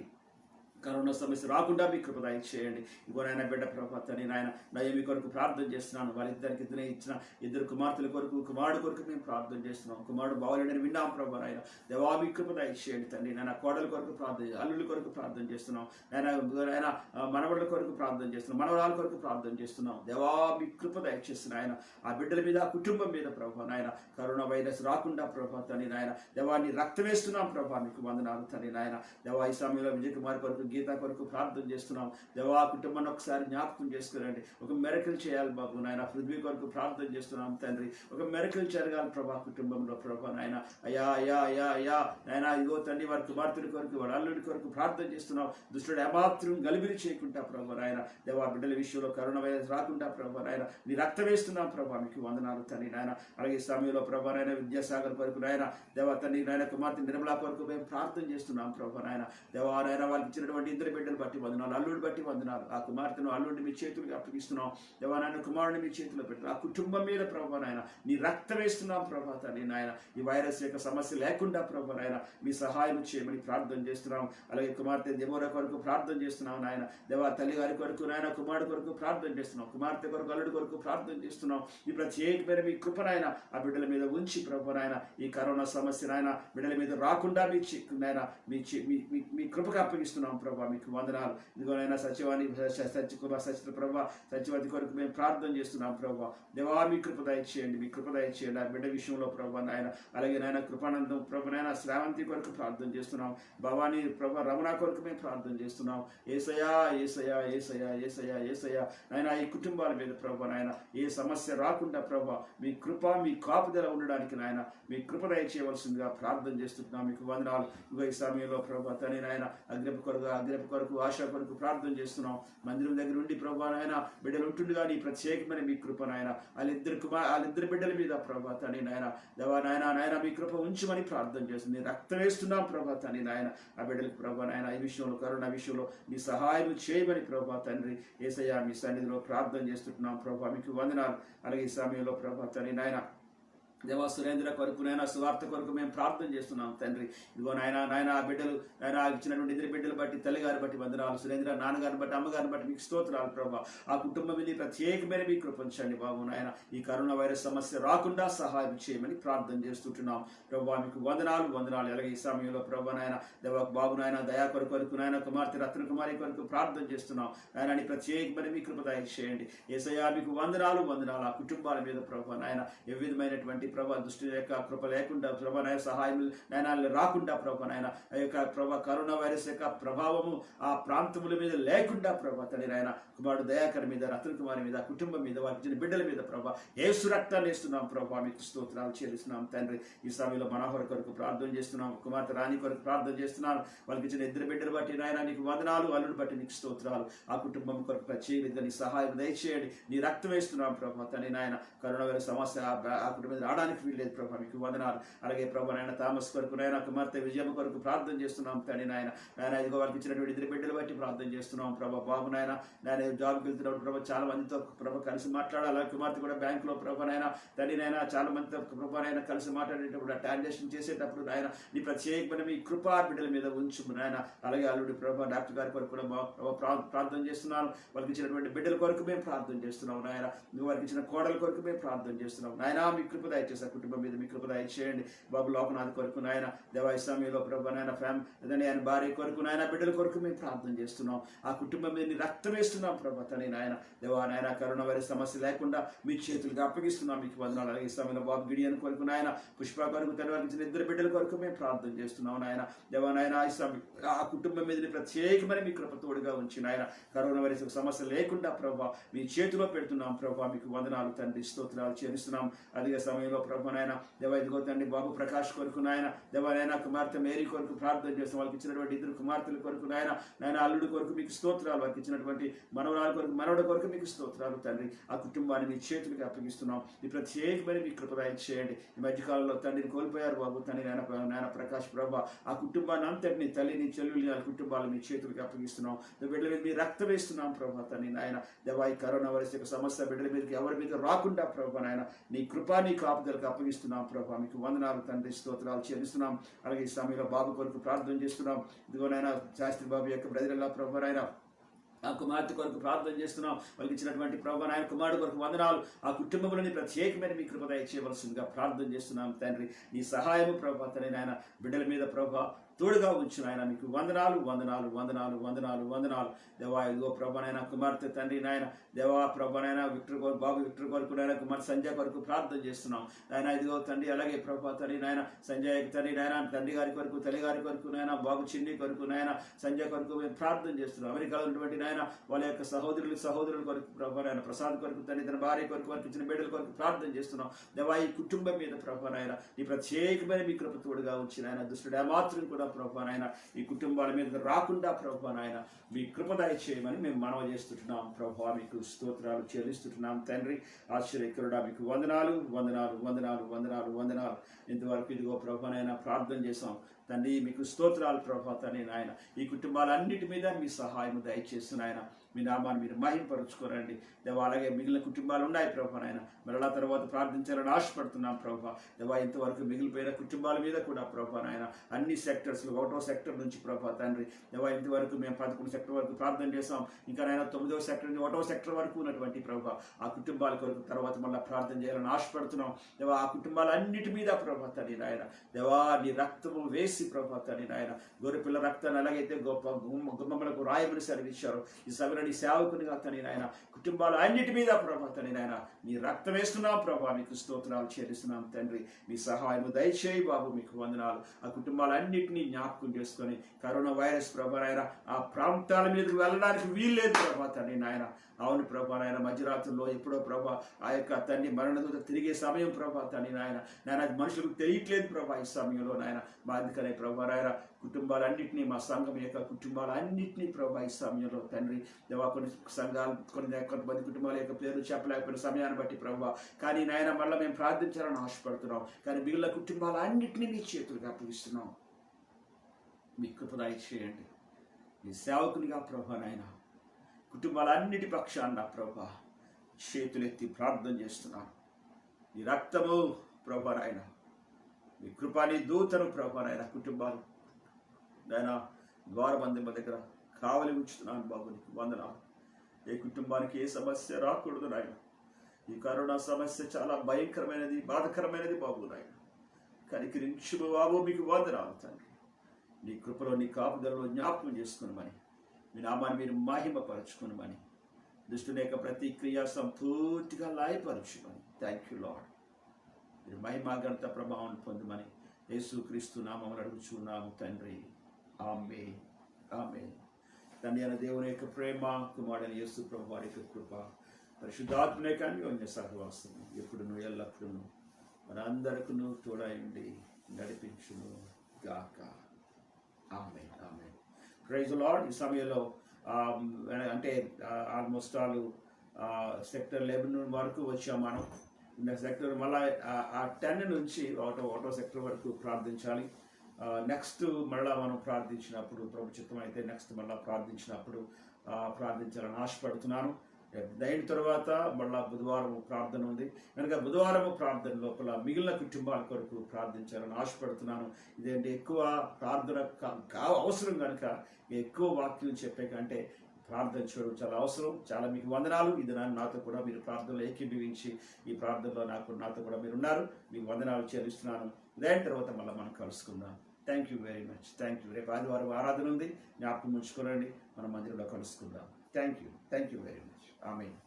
కరోనా సమస్య రాకుండా మీ కృప దయచేయండి. ఇంకో నాయన బిడ్డ ప్రభా తండ్రి నాయన నయమి కొరకు ప్రార్థన చేస్తున్నాను. వాళ్ళిద్దరికి ఇచ్చిన ఇద్దరు కుమార్తెల కొరకు, కుమారుడు కొరకు మేము ప్రార్థన చేస్తున్నాం. కుమారుడు బాగోలేడని విన్నాం ప్రభా నాయన. దేవా మీ కృప దయచేయండి తండ్రి నాయన. కోడల కొరకు ప్రార్థన, అల్లుల కొరకు ప్రార్థన చేస్తున్నాం నాయన. మనవడుల కొరకు ప్రార్థన చేస్తున్నాం, మనవరాల కొరకు ప్రార్థన చేస్తున్నాం. దేవా మీ కృప దయచేస్తున్నాను ఆయన ఆ బిడ్డల మీద, ఆ కుటుంబం మీద ప్రభా నాయన. కరోనా వైరస్ రాకుండా ప్రభా తండ్రి నాయన దేవాన్ని రక్తం వేస్తున్నాం ప్రభా. మీకు వందనాలు తండ్రి నాయన. దేవా ఈ సమయంలో విజయ్ కుమార్ కొరకు, గీత కొరకు ప్రార్థన చేస్తున్నాం. దేవా కుటుంబాన్ని ఒకసారి జ్ఞాపకం చేసుకురండి. ఒక మెరకల్ చేయాలి బాబు నాయన. పృథ్వీ కొరకు ప్రార్థన చేస్తున్నాం తండ్రి. ఒక మెరకల్ జరగాలి ప్రభా కుటుంబంలో ప్రభా నాయన. అయ్యా అయ్యా అయ్యా అయ్యా నాయన ఇదిగో తండ్రి వారి కుమార్తెల కొరకు, వారి అల్లుడి కొరకు ప్రార్థన చేస్తున్నాం. దుష్టుడు ఏమాత్రం గలిబిలి చేయకుండా ప్రభా నాయన దేవా బిడ్డల విషయంలో కరోనా వైరస్ రాకుండా ప్రభా నాయన నీ రక్తం వేస్తున్నాం ప్రభా. మీకు వందనాలు తండ్రి నాయన. అలాగే ఈ సమయంలో ప్రభా నాయన విద్యాసాగర్ కొరకు నాయన దేవా తండ్రి నాయన కుమార్తె నిర్మలా కొరకు మేము ప్రార్థన చేస్తున్నాం ప్రభా నాయన. దేవా నాయన వాళ్ళకి ఇచ్చినటువంటి ఇద్దరు బిడ్డలు బట్టి వందనాలు, అల్లుడు బట్టి వందనాలు. ఆ కుమార్తెను అల్లుడిని మీ చేతులకు అప్పగిస్తున్నాం దేవా నాయన. కుమారుడిని మీ చేతిలో పెట్టిన ఆ కుటుంబం మీద ప్రభా నాయన నీ రక్తం వేస్తున్నాం ప్రభా తండ్రి నాయన. ఈ వైరస్ యొక్క సమస్య లేకుండా ప్రభా నాయన మీ సహాయం చేయమని ప్రార్థన చేస్తున్నాం. అలాగే కుమార్తె దేవోర కొరకు ప్రార్థన చేస్తున్నాం నాయన. దేవా తల్లి గారి కొరకు నాయన, కుమారుడు కొరకు ప్రార్థన చేస్తున్నాం. కుమార్తె కొరకు, అల్లుడి కొరకు ప్రార్థన చేస్తున్నాం. ఈ ప్రత్యేకమైన మీ కృప నాయన ఆ బిడ్డల మీద ఉంచి ప్రభా నాయన ఈ కరోనా సమస్య నాయన బిడ్డల మీద రాకుండా నాయన మీ కృపకు అప్పగిస్తున్నాం ప్రభా. మీకు వందనాలు. ఇదిగోనైనా సచివాణి సచివ ప్రభా సచివతి కొరకు మేము ప్రార్థన చేస్తున్నాం ప్రభా. దేవా మీ కృప దయచేయండి, మీ కృప దయచేయండి ఆ బిడ్డ విషయంలో ప్రభా నాయన. అలాగే నాయన కృపానందం ప్రభా నాయన శ్రావంతి కొరకు ప్రార్థన చేస్తున్నాం. భవానీ ప్రభా రమణ కొరకు మేము ప్రార్థన చేస్తున్నాం. ఏసయా ఏసయా ఏసయా ఏసయా ఏసయా నాయన ఈ కుటుంబాల మీద ప్రభా నాయన ఏ సమస్య రాకుండా ప్రభా మీ కృప, మీ కాపుదల ఉండడానికి నాయన మీ కృప దయచేయవలసిందిగా ప్రార్థన చేస్తున్నాం. మీకు వందనాలు. ఇగో ఈ సమయంలో ప్రభా తని నాయన అగ్రపు కొరకు, ఆశ కొరకు ప్రార్థన చేస్తున్నాం. మందిరం దగ్గర ఉండి ప్రభా నాయన బిడ్డలు ఉంటుండగా నీ ప్రత్యేకమైన మీ కృప నాయన వాళ్ళిద్దరు బిడ్డల మీద ప్రభా తని నాయన దేవా నాయన మీ కృప ఉంచమని ప్రార్థన చేస్తుంది. రక్తం వేస్తున్నాం ప్రభా తని నాయన ఆ బిడ్డలకు ప్రభా నాయన ఈ విషయంలో, కరోనా విషయంలో మీ సహాయం చేయమని ప్రభా తండ్రి యేసయ్య మీ సన్నిధిలో ప్రార్థన చేస్తున్నాం ప్రభా. మీకు వందనాలు. అలాగే ఈ సమయంలో ప్రభా తని నాయన దేవా సురేంద్ర కొరకు నాయన సువార్త కొరకు మేము ప్రార్థన చేస్తున్నాం తండ్రి. ఇదిగో నాయన ఆ బిడ్డలు నాయన ఇచ్చినటువంటి ఇద్దరు బిడ్డలు బట్టి తల్లిగారి బట్టి వందనాలు, సురేంద్ర నాన్నగారిని బట్టి అమ్మగారిని బట్టి మీకు స్తోత్రాలు ప్రభా. ఆ కుటుంబం మీద ప్రత్యేకమైన మీ కృపించండి బాబు నాయన. ఈ కరోనా వైరస్ సమస్య రాకుండా సహాయం చేయమని ప్రార్థన చేస్తుంటున్నాం ప్రభా. మీకు వందనాలు. అలాగే ఈ సమయంలో ప్రభా నాయన దేవా బాబు నాయన దయా కొరకు నాయన కుమార్తె రత్న కుమారి కొరకు ప్రార్థన చేస్తున్నాం నాయన. ప్రత్యేకమైన మీ కృప దయచేయండి యేసయ్యా. మీకు వందనాలు. ఆ కుటుంబాల మీద ప్రభా నాయన ఏ విధమైనటువంటి ప్రభా దృష్టి యొక్క కృప లేకుండా ప్రభా నాయన సహాయం నాయన రాకుండా ప్రభా నాయన ఆ యొక్క ప్రభా కరోనా వైరస్ యొక్క ప్రభావము ఆ ప్రాంతముల మీద లేకుండా ప్రభా తండ్రి నాయన కుమారుడు దయాకర్ మీద రతన్ కుమారి మీద కుటుంబం మీద వారికి ఇచ్చిన బిడ్డల మీద ప్రభా యేసు రక్తాన్ని ఇస్తున్నాం ప్రభా. మీకు స్తోత్రాలు చెల్లిస్తున్నాం తండ్రి. ఈ సమయంలో మనోహర్ కొరకు ప్రార్థన చేస్తున్నాం, కుమార్తె రాణి కొరకు ప్రార్థన చేస్తున్నాను. వాళ్ళకి ఇచ్చిన ఇద్దరు బిడ్డలు బట్టి నాయన నీకు వందనాలు, అల్లుడు బట్టి నీకు స్తోత్రాలు. ఆ కుటుంబం కొరకు ప్రత్యేకంగా నీ సహాయం దయచేయండి. నీ రక్తం వేస్తున్నాం ప్రభా తండ్రి నాయన. కరోనా వైరస్ సమస్య ఆ కుటుంబం రావడానికి వీల్లేదు ప్రభా. మీకు వందనాలు. అలాగే ప్రభా నాయన థామస్ కొరకు నాయన కుమార్తె విజయమ్మ కొరకు ప్రార్థన చేస్తున్నాం తండ్రి నాయన. ఇదిగో వాళ్ళకి ఇచ్చినటువంటి ఇద్దరు బిడ్డలు బట్టి ప్రార్థన చేస్తున్నాం ప్రభా. బాబు నాయన జాబ్కి వెళ్తున్నప్పుడు ప్రభా చాలా మందితో ప్రభా కలిసి మాట్లాడాలి. కుమార్తె కూడా బ్యాంకులో ప్రభా నాయన తండ్రి నాయన చాలా మందితో ప్రభా నాయన కలిసి మాట్లాడేటప్పుడు ట్రాన్సాక్షన్ చేసేటప్పుడు నాయన నీ ప్రత్యేకమైన మీ కృపా బిడ్డల మీద ఉంచు నాయన. అలాగే అల్లుడి ప్రభా డాక్టర్ గారి కొరకు కూడా ప్రార్థన చేస్తున్నాను. వాళ్ళకి ఇచ్చినటువంటి బిడ్డల కొరకు మేము ప్రార్థన చేస్తున్నాం నాయన. నువ్వు వారికి ఇచ్చిన కోడల కొరకు మేము ప్రార్థన చేస్తున్నాం నాయన. మీ కృప దయచేసి ఆ కుటుంబం మీద మీ కృప దయచేయండి బాబు. లోకనాథ్ కొరకు నాయన దేవా ఇస్లామీలో ప్రభా నాయన ఆయన భార్య కొరకు నాయన బిడ్డల కొరకు మేము ప్రార్థన చేస్తున్నాం. ఆ కుటుంబం మీద రక్తం వేస్తున్నాం ప్రభా తండ్రి నాయన. దేవా నాయన కరోనా వైరస్ సమస్య లేకుండా మీ చేతులకు అప్పగిస్తున్నాం. మీకు వందనాలు. అలాగే ఇస్లామీలో బాబు గిడియన్ కొరకు నాయన పుష్ప కొరకు తన వారికి ఇచ్చిన ఇద్దరు బిడ్డల కొరకు మేము ప్రార్థన చేస్తున్నాం నాయన. దేవా నాయన ఇస్లామీ ఆ కుటుంబం మీద ప్రత్యేకమైన మీ కృప తోడుగా ఉంచి నాయన కరోనా వైరస్ సమస్య లేకుండా ప్రభా మీ చేతిలో పెడుతున్నాం ప్రభా. మీకు వందనాలు తండ్రి, స్తోత్రాలు చేస్తున్నాం. అదే సమయంలో ప్రభా నాయన దేవా ఇదిగో తండ్రి బాబు ప్రకాష్ కొరకు నాయన దేవా నాయన కుమార్తె మేరీ కొరకు ప్రార్థన చేస్తాం. వాళ్ళకి ఇచ్చినటువంటి ఇద్దరు కుమార్తెల కొరకు నాయన అల్లుడి కొరకు మీకు స్తోత్రాలు. వారికి ఇచ్చినటువంటి మనవరాల కొరకు మనవడ కొరకు మీకు స్తోత్రాలు తండ్రి. ఆ కుటుంబాన్ని మీ చేతులకి అప్పగిస్తున్నాం. ఈ ప్రత్యేకమైన మీ కృప దయచేయండి. ఈ మధ్యకాలంలో తండ్రిని కోల్పోయారు బాబు తండ్రి నాయన ప్రకాష్ ప్రభా. ఆ కుటుంబాన్ని అంతటిని తల్లిని చెల్లుని ఆ కుటుంబాలు మీ చేతులకి అప్పగిస్తున్నాం. బిడ్డల మీద మీ రక్తం వేస్తున్నాం ప్రభా తండ్రి నాయన. దేవా ఈ కరోనా వైరస్ యొక్క సమస్య బిడ్డల మీదకి ఎవరి మీద రాకుండా ప్రభా నాయన నీ కృపా నీ కాపుదలకు అప్పగిస్తున్నాం ప్రభా. మీకు వందనాలు తండ్రి, స్తోత్రాలు చెల్లిస్తున్నాం. అలాగే ఈ సమయంలో బాబు కొరకు ప్రార్థన చేస్తున్నాం. ఇదిగోనైనా శాస్త్రి బాబు యొక్క బ్రదర్లా ప్రభా నాయన ఆ కుమార్తె కొరకు ప్రార్థన చేస్తున్నాం. వాళ్ళకి ఇచ్చినటువంటి ప్రభా నాయన కుమారుడు కొరకు వందనాలు. ఆ కుటుంబంలోని ప్రత్యేకమైన మీ కృప దయచేయవలసిందిగా ప్రార్థన చేస్తున్నాం తండ్రి. నీ సహాయము ప్రభా తండ్రి నాయన బిడ్డల మీద ప్రభా తోడుగా ఉంచిన ఆయన. మీకు వందనాలు. దేవా ఇదిగో ప్రభానైనా కుమార్తె తండ్రి నాయన దేవా ప్రభానైనా బాబు విక్టర్ కొరకు నాయన కుమార్తె సంజయ్ కొరకు ప్రార్థన చేస్తున్నాం ఆయన. ఇదిగో తండ్రి అలాగే ప్రభా తండ్రి నాయన సంజయ్ తండ్రి నాయన తండ్రి గారి కొరకు తల్లి గారి కొరకు నాయన బాబు చిన్ని కొరకు నాయన సంజయ్ కొరకు మేము ప్రార్థన చేస్తున్నాం. అమెరికాలో ఉన్నటువంటి నాయన వాళ్ళ యొక్క సహోదరుల కొరకు ప్రభా నాయన ప్రసాద్ కొరకు తండ్రి తన భార్య కొరకు వారికి ఇచ్చిన బిడ్డల కొరకు ప్రార్థన చేస్తున్నాం. దేవా ఈ కుటుంబం మీద ప్రభా నాయన ఈ ప్రత్యేకమైన మీ కృప తోడుగా ఉంచిన ఆయన దుష్టుడు మాత్రం కూడా ప్రభా నాయన ఈ కుటుంబాల మీద రాకుండా ప్రభా నాయన మీ కృప దయచేయమని మేము మనవి చేస్తుంటున్నాం ప్రభా. మీకు స్తోత్రాలు చెల్లిస్తుంటున్నాం తండ్రి. ఆశ్చర్యకరుడా మీకు వందనాలు. ఇంతవరకు ఇదిగో ప్రభా నాయన ప్రార్థన చేసాం తండ్రి. మీకు స్తోత్రాలు ప్రభా తండ్రి నాయన. ఈ కుటుంబాలన్నిటి మీద మీ సహాయం దయచేస్తున్న ఆయన మీ నామాన్ని మీరు మహింపరుచుకోరండి దేవా. అలాగే మిగిలిన కుటుంబాలు ఉన్నాయి ప్రభా నాయన మరలా తర్వాత ప్రార్థించాలని ఆశపడుతున్నాం ప్రభా. దేవా ఇంతవరకు మిగిలిపోయిన కుటుంబాల మీద కూడా ప్రభా నాయన అన్ని సెక్టర్స్లో 1వ సెక్టర్ నుంచి ప్రభా తండ్రి దేవా ఇంతవరకు మేము 11 సెక్టర్ వరకు ప్రార్థన చేసాం. ఇంకా నాయన 9వ సెక్టర్ నుంచి 1వ సెక్టర్ వరకు ఉన్నటువంటి ప్రభా ఆ కుటుంబాల కొరకు తర్వాత మళ్ళీ ప్రార్థన చేయాలని ఆశపడుతున్నాం దేవా. ఆ కుటుంబాలన్నిటి మీద ప్రభా తండ్రి నాయన దేవా నీ రక్తము వేసి ప్రభా తండ్రి నాయన గొర్రెపిల్ల రక్తాన్ని ఎలాగైతే గొప్ప గుమ్మములకు రాయమని సెలవిచ్చారు ఈ సభ నీ సేవకునిగా తండ్రి నాయన కుటుంబాలు అన్నిటి మీద ప్రభా తండ్రి నాయన నీ రక్తం వేస్తున్నాం ప్రభా. మీకు స్తోత్రాలు చెల్లిస్తున్నాం తండ్రి. మీ సహాయము దయచేయి బాబు. మీకు వందనాలు. ఆ కుటుంబాలన్నింటినీ జ్ఞాపకం చేసుకొని కరోనా వైరస్ ప్రభా నాయన ఆ ప్రాంతాల మీదకి వెళ్ళడానికి వీల్లేదు ప్రభా తండ్రి నాయన. అవును ప్రభా నాయన మధ్యరాత్రుల్లో ఎప్పుడో ప్రభా ఆ యొక్క తండ్రి మరణదూత తిరిగే సమయం ప్రభా తండ్రి నాయన మనుషులకు తెలియట్లేదు ప్రభా ఈ సమయంలో నాయన. మా అందుకనే ప్రభా నాయన కుటుంబాలన్నింటినీ మా సంఘం యొక్క కుటుంబాలన్నింటినీ ప్రభా ఈ సమయంలో తండ్రి దేవా కొన్ని సంఘాలు కొంతమంది కుటుంబాల యొక్క పేరు చెప్పలేకపోయిన సమయాన్ని బట్టి ప్రభా కానీ నాయన మళ్ళీ మేము ప్రార్థించాలని ఆశపడుతున్నాం. కానీ మిగిలిన కుటుంబాలన్నింటినీ మీ చేతులుగా అప్పగిస్తున్నాం. మీ కృప దయచేయండి. మీ సేవకునిగా ప్రభా నాయన కుటుంబాలన్నిటి పక్షాన ప్రభా చేతులెత్తి ప్రార్థన చేస్తున్నాను. ఈ రక్తము ప్రభా నాయన, మీ కృపాని దూతను ప్రభా నాయన కుటుంబాలు నాయన ద్వారబంధం దగ్గర కావలి ఉంచుతున్నాను బాబు. నీకు వందనాలు. ఏ కుటుంబానికి ఏ సమస్య రాకూడదు నాయన. ఈ కరోనా సమస్య చాలా భయంకరమైనది, బాధకరమైనది బాబు నాయన. కనికరించు బాబు, మీకు వందనాలు తండ్రి. నీ కృపలో నీ కాపుదలలో జ్ఞాపకం చేసుకునమని, మీ నామాన్ని మీరు మహిమపరచుకునమని, దుష్టుని యొక్క ప్రతి క్రియ సంపూర్తిగా లాయపరచుమని. Thank you lord. మీరు మహిమ ఘనత ప్రభావం పొందమని యేసుక్రీస్తు నామమున అడుగుచున్నాము తండ్రి. ఆమేన్, ఆమేన్. తండ్రి అయిన దేవుని యొక్క ప్రేమ, కుమారుడైన యేసు ప్రభు వారి యొక్క కృప, పరిశుద్ధాత్మ యొక్క అన్యోన్య సహవాసము ఎప్పుడును ఎల్లప్పుడూ మనందరికీ తోడైండి నడిపించును గాక. Amen, amen. Praise Lord. ఈ సమయంలో అంటే ఆల్మోస్ట్ ఆల్ సెక్టర్ 11 వరకు వచ్చాం మనం. సెక్టర్ మళ్ళీ 10 నుంచి ఒకటో సెక్టర్ వరకు ప్రార్థించాలి. నెక్స్ట్ మళ్ళీ మనం ప్రార్థించినప్పుడు, ప్రభు చిత్తం అయితే నెక్స్ట్ మళ్ళీ ప్రార్థించినప్పుడు ప్రార్థించాలని ఆశపడుతున్నాను. అయిన తర్వాత మళ్ళీ బుధవారం ప్రార్థన ఉంది కనుక బుధవారం ప్రార్థన లోపల మిగిలిన కుటుంబాల కొరకు ప్రార్థించాలని ఆశపడుతున్నాను. ఇదేంటి ఎక్కువ ప్రార్థన అవసరం కనుక ఎక్కువ వాక్యం చెప్పే కంటే ప్రార్థన చేయడం చాలా అవసరం. చాలా మీకు వందనాలు. ఇది నాతో కూడా మీరు ప్రార్థనలో ఏకీభవించి ఈ ప్రార్థనలో నాతో కూడా మీరు ఉన్నారు. మీకు వందనాలు చెల్లిస్తున్నాను. దాని తర్వాత మళ్ళీ మనం కలుసుకుందాం. Thank you very much. Thank you. రేపు ఆదివారం ఆరాధన ఉంది, జ్ఞాపకం ఉంచుకోనండి. మనం మందిరంలో కలుసుకుందాం. Thank you very much. Amen.